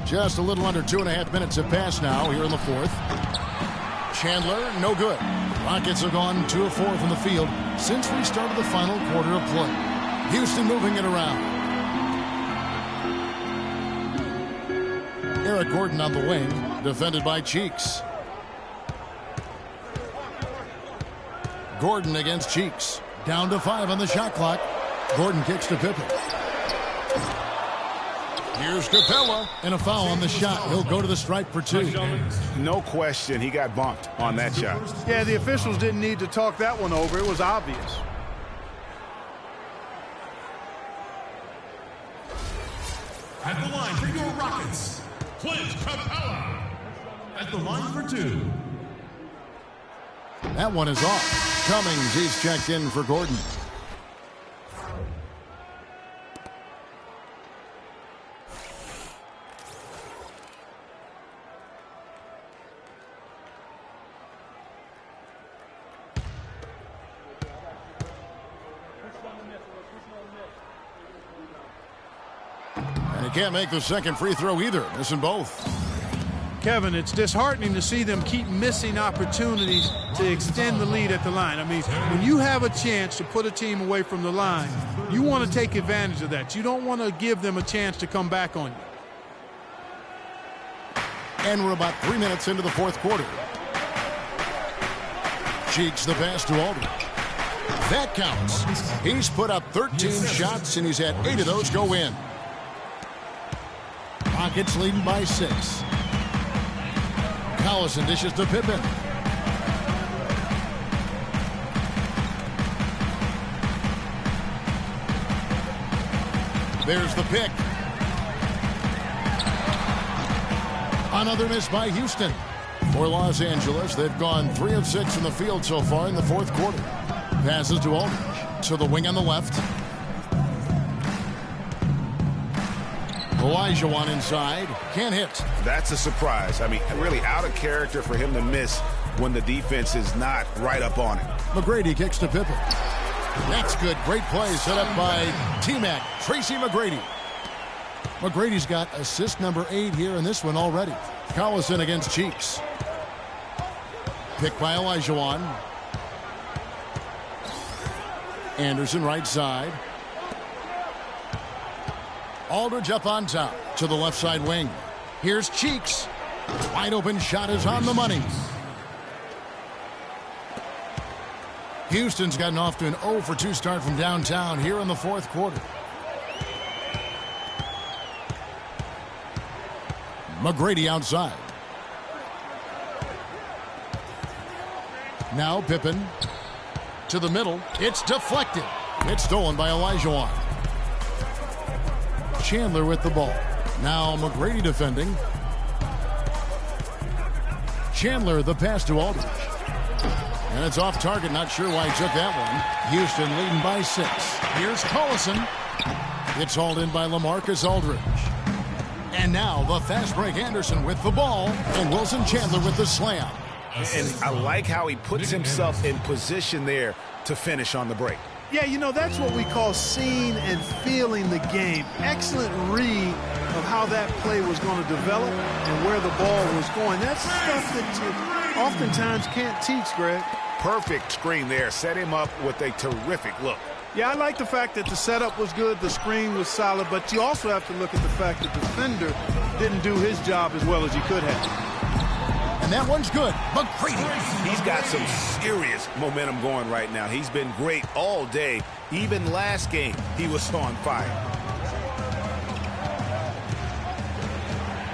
Just a little under 2.5 minutes have passed now here in the fourth. Chandler, no good. Rockets have gone 2 of 4 from the field since we started the final quarter of play. Houston moving it around. Eric Gordon on the wing, defended by Cheeks. Gordon against Cheeks. Down to 5 on the shot clock. Gordon kicks to Pippen. Here's Capella, and a foul on the shot. He'll go to the stripe for 2. No question, he got bumped on that shot. Yeah, the officials didn't need to talk that one over. It was obvious. At the line for your Rockets, Clint Capella. At the line for 2. That one is off. Cummings, he's checked in for Gordon. And he can't make the second free throw either, missing both. Kevin, it's disheartening to see them keep missing opportunities to extend the lead at the line. I mean, when you have a chance to put a team away from the line, you want to take advantage of that. You don't want to give them a chance to come back on you. And we're about 3 minutes into the fourth quarter. Cheeks the pass to Aldridge. That counts. He's put up 13 shots, and he's had 8 of those go in. Rockets leading by 6. Collison dishes to Pippen. There's the pick. Another miss by Houston. For Los Angeles, they've gone 3 of 6 from the field so far in the fourth quarter. Passes to Aldridge. To the wing on the left. Olajuwon inside. Can't hit. That's a surprise. I mean, really out of character for him to miss when the defense is not right up on it. McGrady kicks to Pippen. That's good. Great play set up by T-Mac, Tracy McGrady. McGrady's got assist number 8 here in this one already. Collison against Cheeks. Picked by Olajuwon. Anderson right side. Aldridge up on top to the left side wing. Here's Cheeks. Wide open shot is on the money. Houston's gotten off to an 0 for 2 start from downtown here in the fourth quarter. McGrady outside. Now Pippen to the middle. It's deflected. It's stolen by Olajuwon. Chandler with the ball. Now McGrady defending. Chandler the pass to Aldridge. And it's off target. Not sure why he took that one. Houston leading by 6. Here's Collison. It's hauled in by LaMarcus Aldridge. And now the fast break Anderson with the ball. And Wilson Chandler with the slam. And I like how he puts himself in position there to finish on the break. Yeah, you know, that's what we call seeing and feeling the game. Excellent read of how that play was going to develop and where the ball was going. That's stuff that you oftentimes can't teach, Greg. Perfect screen there. Set him up with a terrific look. Yeah, I like the fact that the setup was good, the screen was solid, but you also have to look at the fact that the defender didn't do his job as well as he could have. And that one's good. McGrady. He's got some serious momentum going right now. He's been great all day. Even last game, he was on fire.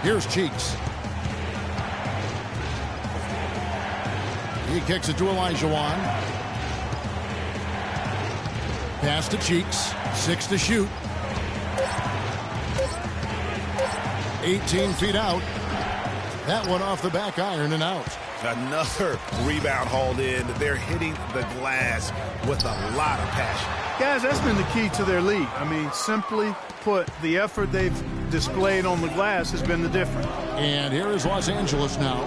Here's Cheeks. He kicks it to Olajuwon. Pass to Cheeks. 6 to shoot. 18 feet out. That one off the back iron and out. Another rebound hauled in. They're hitting the glass with a lot of passion. Guys, that's been the key to their lead. I mean, simply put, the effort they've displayed on the glass has been the difference. And here is Los Angeles now,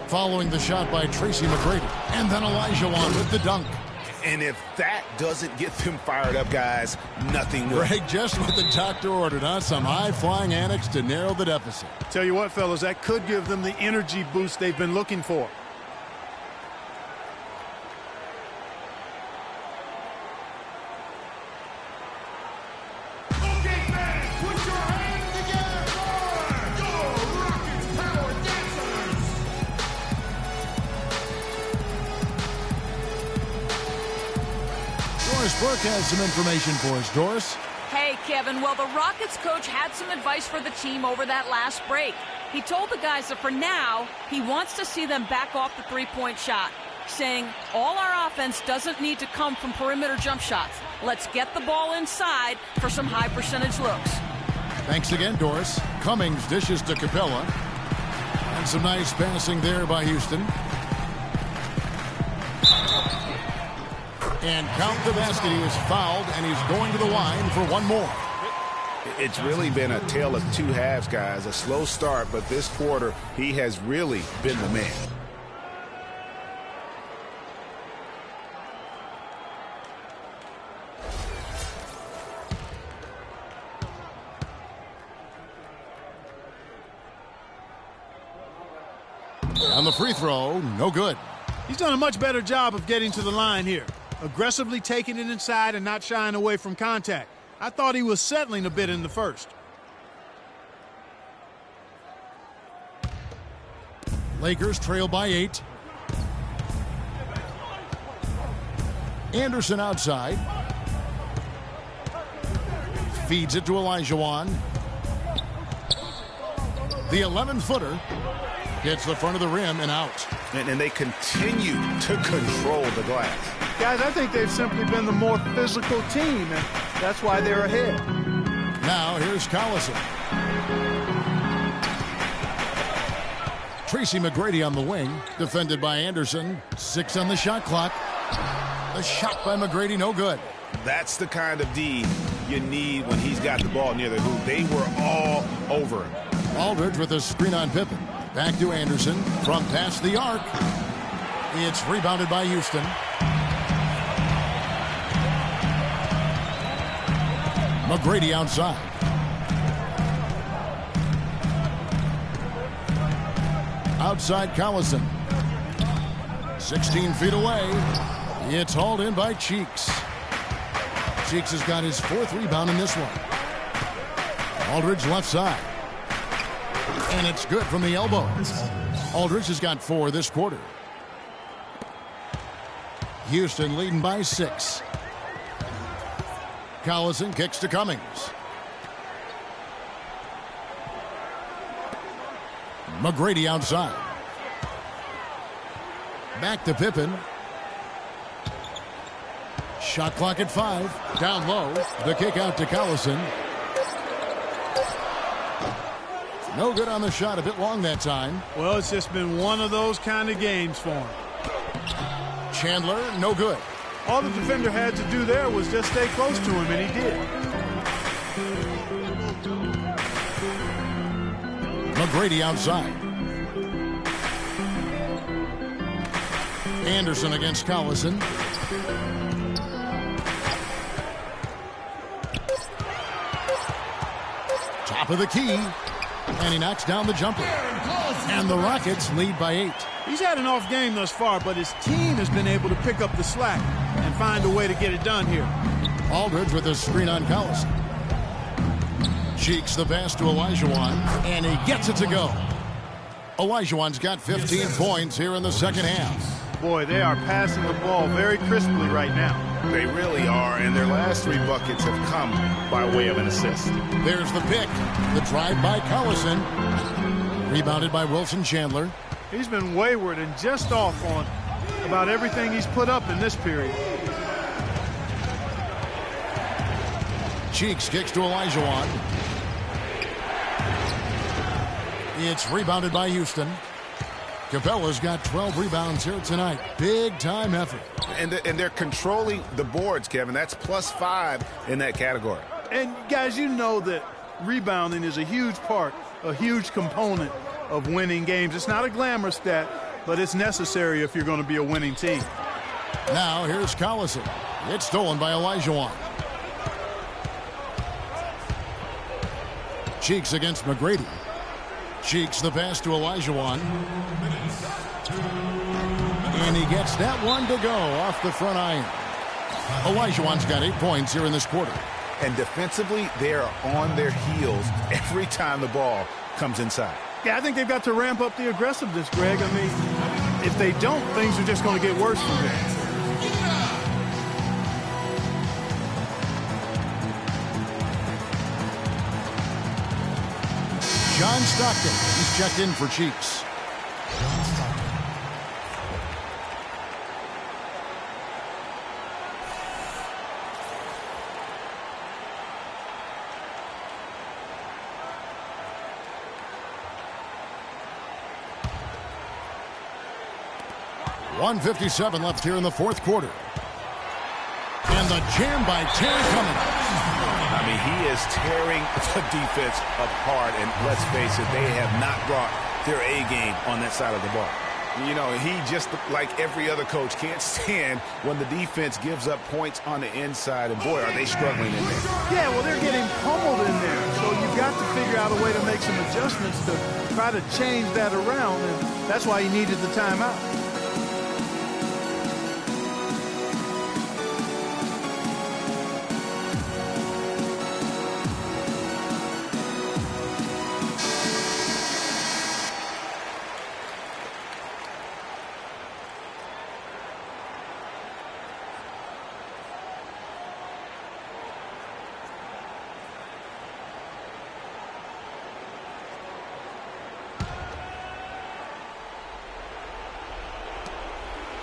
following the shot by Tracy McGrady. And then Olajuwon with the dunk. And if that doesn't get them fired up, guys, nothing will. Greg, just what the doctor ordered, huh? Some high-flying antics to narrow the deficit. Tell you what, fellas, that could give them the energy boost they've been looking for. Okay, fans, put your hands together for your Rockets Power Dancers. Doris Burke has some information for us. Doris? Hey, Kevin. Well, the Rockets coach had some advice for the team over that last break. He told the guys that for now, he wants to see them back off the three-point shot, saying all our offense doesn't need to come from perimeter jump shots. Let's get the ball inside for some high-percentage looks. Thanks again, Doris. Cummings dishes to Capella. And some nice passing there by Houston. And count the basket. He was fouled, and he's going to the line for one more. It's really been a tale of two halves, guys. A slow start, but this quarter, he has really been the man. On the free throw, no good. He's done a much better job of getting to the line here. Aggressively taking it inside and not shying away from contact. I thought he was settling a bit in the first. Lakers trail by 8. Anderson outside. Feeds it to Olajuwon. The 11-footer hits the front of the rim and out. And they continue to control the glass. Guys, I think they've simply been the more physical team, and that's why they're ahead. Now here's Collison. Tracy McGrady on the wing, defended by Anderson. 6 on the shot clock. The shot by McGrady, no good. That's the kind of D you need when he's got the ball near the hoop. They were all over him. Aldridge with a screen on Pippen. Back to Anderson from past the arc. It's rebounded by Houston. McGrady outside. Outside Collison. 16 feet away. It's hauled in by Cheeks. Cheeks has got his 4th rebound in this one. Aldridge left side. And it's good from the elbow. Aldridge has got 4 this quarter. Houston leading by 6. Collison kicks to Cummings. McGrady outside. Back to Pippen. Shot clock at 5. Down low. The kick out to Collison. No good on the shot. A bit long that time. Well, it's just been one of those kind of games for him. Chandler, no good. All the defender had to do there was just stay close to him, and he did. McGrady outside. Anderson against Collison. Top of the key. And he knocks down the jumper. And the Rockets lead by 8. He's had an off game thus far, but his team has been able to pick up the slack and find a way to get it done here. Aldridge with a screen on Collison. Cheeks the pass to Olajuwon, and he gets it to go. Olajuwon's got 15 points here in the second half. Boy, they are passing the ball very crisply right now. They really are, and their last 3 buckets have come by way of an assist. There's the pick. The drive by Collison. Rebounded by Wilson Chandler. He's been wayward and just off on about everything he's put up in this period. Cheeks kicks to Olajuwon. It's rebounded by Houston. Capella's got 12 rebounds here tonight. Big time effort. And they're controlling the boards, Kevin. That's +5 in that category. And guys, you know that rebounding is a huge part, a huge component of winning games. It's not a glamour stat, but it's necessary if you're going to be a winning team. Now here's Collison. It's stolen by Olajuwon. Cheeks against McGrady. Cheeks the pass to Olajuwon. And he gets that one to go off the front iron. Olajuwon's got 8 points here in this quarter. And defensively, they are on their heels every time the ball comes inside. Yeah, I think they've got to ramp up the aggressiveness, Greg. I mean, if they don't, things are just going to get worse from there. John Stockton, he's checked in for Cheeks. .157 left here in the fourth quarter. And the jam by Terry Cummings. I mean, he is tearing the defense apart, and let's face it, they have not brought their A game on that side of the ball. You know, he just, like every other coach, can't stand when the defense gives up points on the inside, and boy, are they struggling in there. Yeah, well, they're getting pummeled in there, so you've got to figure out a way to make some adjustments to try to change that around, and that's why he needed the timeout.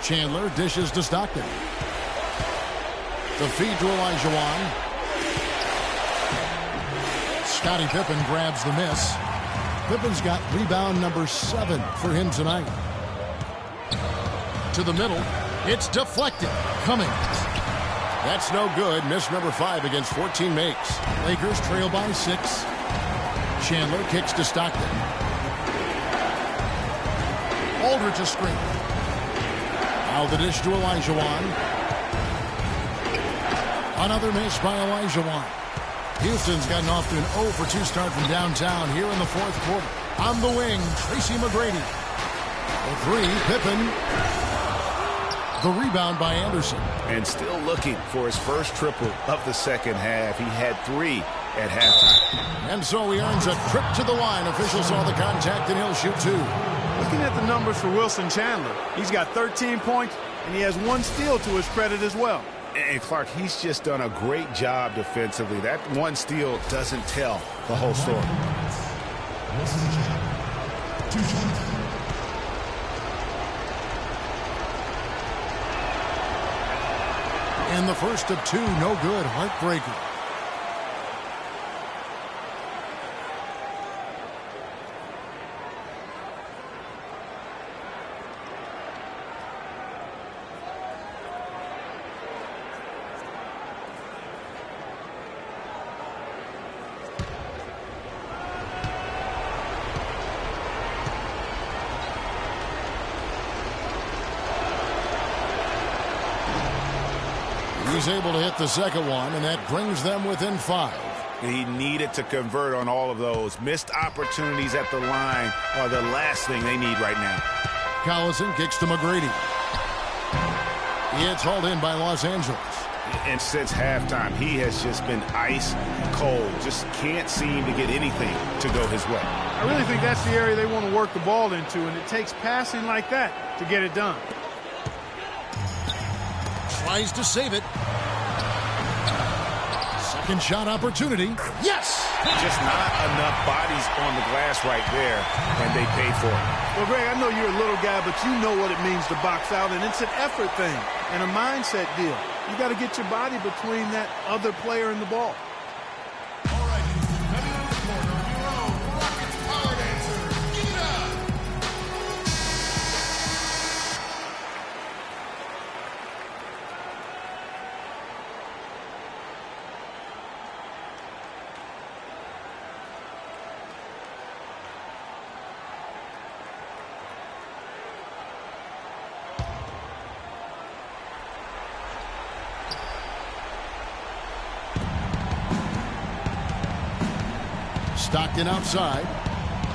Chandler dishes to Stockton. The feed to Olajuwon. Scottie Pippen grabs the miss. Pippen's got rebound number 7 for him tonight. To the middle. It's deflected. Cummings. That's no good. Miss number 5 against 14 makes. Lakers trail by 6. Chandler kicks to Stockton. Aldridge a screen. Now the dish to Olajuwon. Another miss by Olajuwon. Houston's gotten off to an 0 for 2 start from downtown here in the fourth quarter. On the wing, Tracy McGrady. The 3, Pippen. The rebound by Anderson. And still looking for his first triple of the second half. He had 3 at halftime. And so he earns a trip to the line. Officials saw the contact, and he'll shoot 2. Looking at the numbers for Wilson Chandler, he's got 13 points, and he has 1 steal to his credit as well. And Clark, he's just done a great job defensively. That 1 steal doesn't tell the whole story. And the first of 2, no good, heartbreaker. He's able to hit the second one, and that brings them within 5. and he needed to convert on all of those. Missed opportunities at the line are the last thing they need right now. Collison kicks to McGrady. It's hauled in by Los Angeles. And since halftime, he has just been ice cold. Just can't seem to get anything to go his way. I really think that's the area they want to work the ball into, and it takes passing like that to get it done. Tries to save it. Second shot opportunity. Yes! Just not enough bodies on the glass right there, and they paid for it. Well, Greg, I know you're a little guy, but you know what it means to box out, and it's an effort thing and a mindset deal. You got to get your body between that other player and the ball. All right, Houston, coming to the corner, your own Rockets power dancer. Give it up! Stockton outside.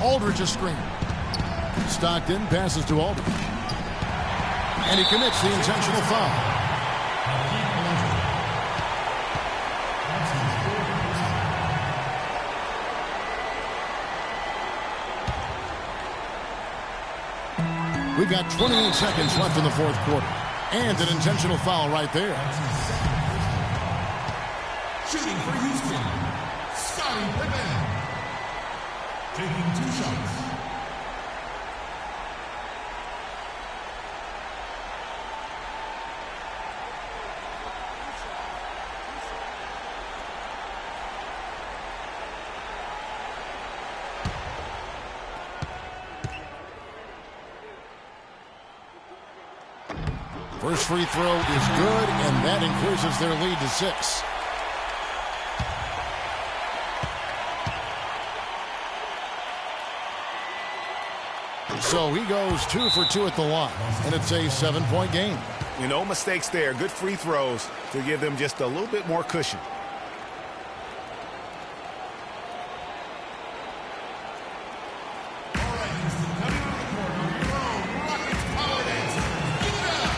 Aldridge a screen. Stockton passes to Aldridge. And he commits the intentional foul. We've got 28 seconds left in the fourth quarter. And an intentional foul right there. Shooting for Houston, Scottie Pippen. Taking 2 shots. First free throw is good, and that increases their lead to 6. So he goes 2 for 2 at the line, and it's a 7-point game. No mistakes there. Good free throws to give them just a little bit more cushion. All right, Houston, coming to the corner, your own Rockets power dancer. Give it up!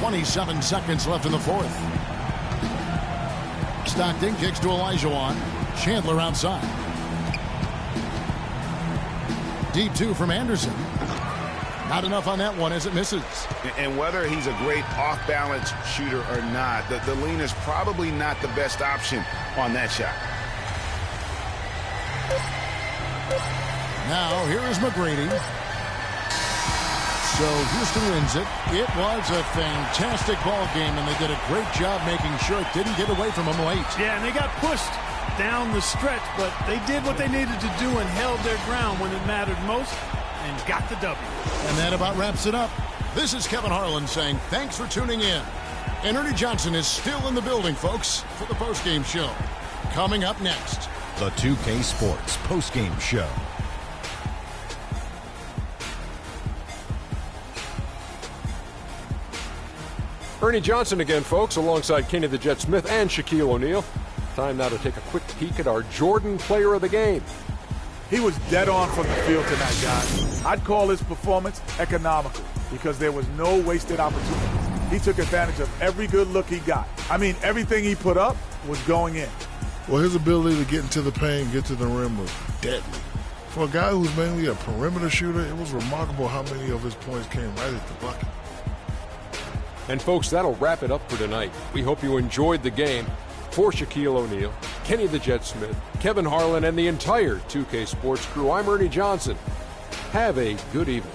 .27 seconds left in the fourth. Stockton kicks to Olajuwon. Chandler outside. Deep 2 from Anderson. Not enough on that one as it misses. And whether he's a great off-balance shooter or not, the lean is probably not the best option on that shot. Now here is McGrady. So Houston wins it. It was a fantastic ball game, and they did a great job making sure it didn't get away from them late. Yeah, and they got pushed down the stretch, but they did what they needed to do and held their ground when it mattered most and got the W. And that about wraps it up. This is Kevin Harlan saying thanks for tuning in. And Ernie Johnson is still in the building, folks, for the postgame show. Coming up next, the 2K Sports postgame show. Ernie Johnson again, folks, alongside Kenny the Jet Smith and Shaquille O'Neal. Time now to take a quick peek at our Jordan player of the game. He was dead on from the field tonight, guys. I'd call his performance economical because there was no wasted opportunities. He took advantage of every good look he got. I mean, everything he put up was going in. Well, his ability to get into the paint, get to the rim was deadly. For a guy who's mainly a perimeter shooter, it was remarkable how many of his points came right at the bucket. And folks, that'll wrap it up for tonight. We hope you enjoyed the game. For Shaquille O'Neal, Kenny the Jet Smith, Kevin Harlan, and the entire 2K Sports crew, I'm Ernie Johnson. Have a good evening.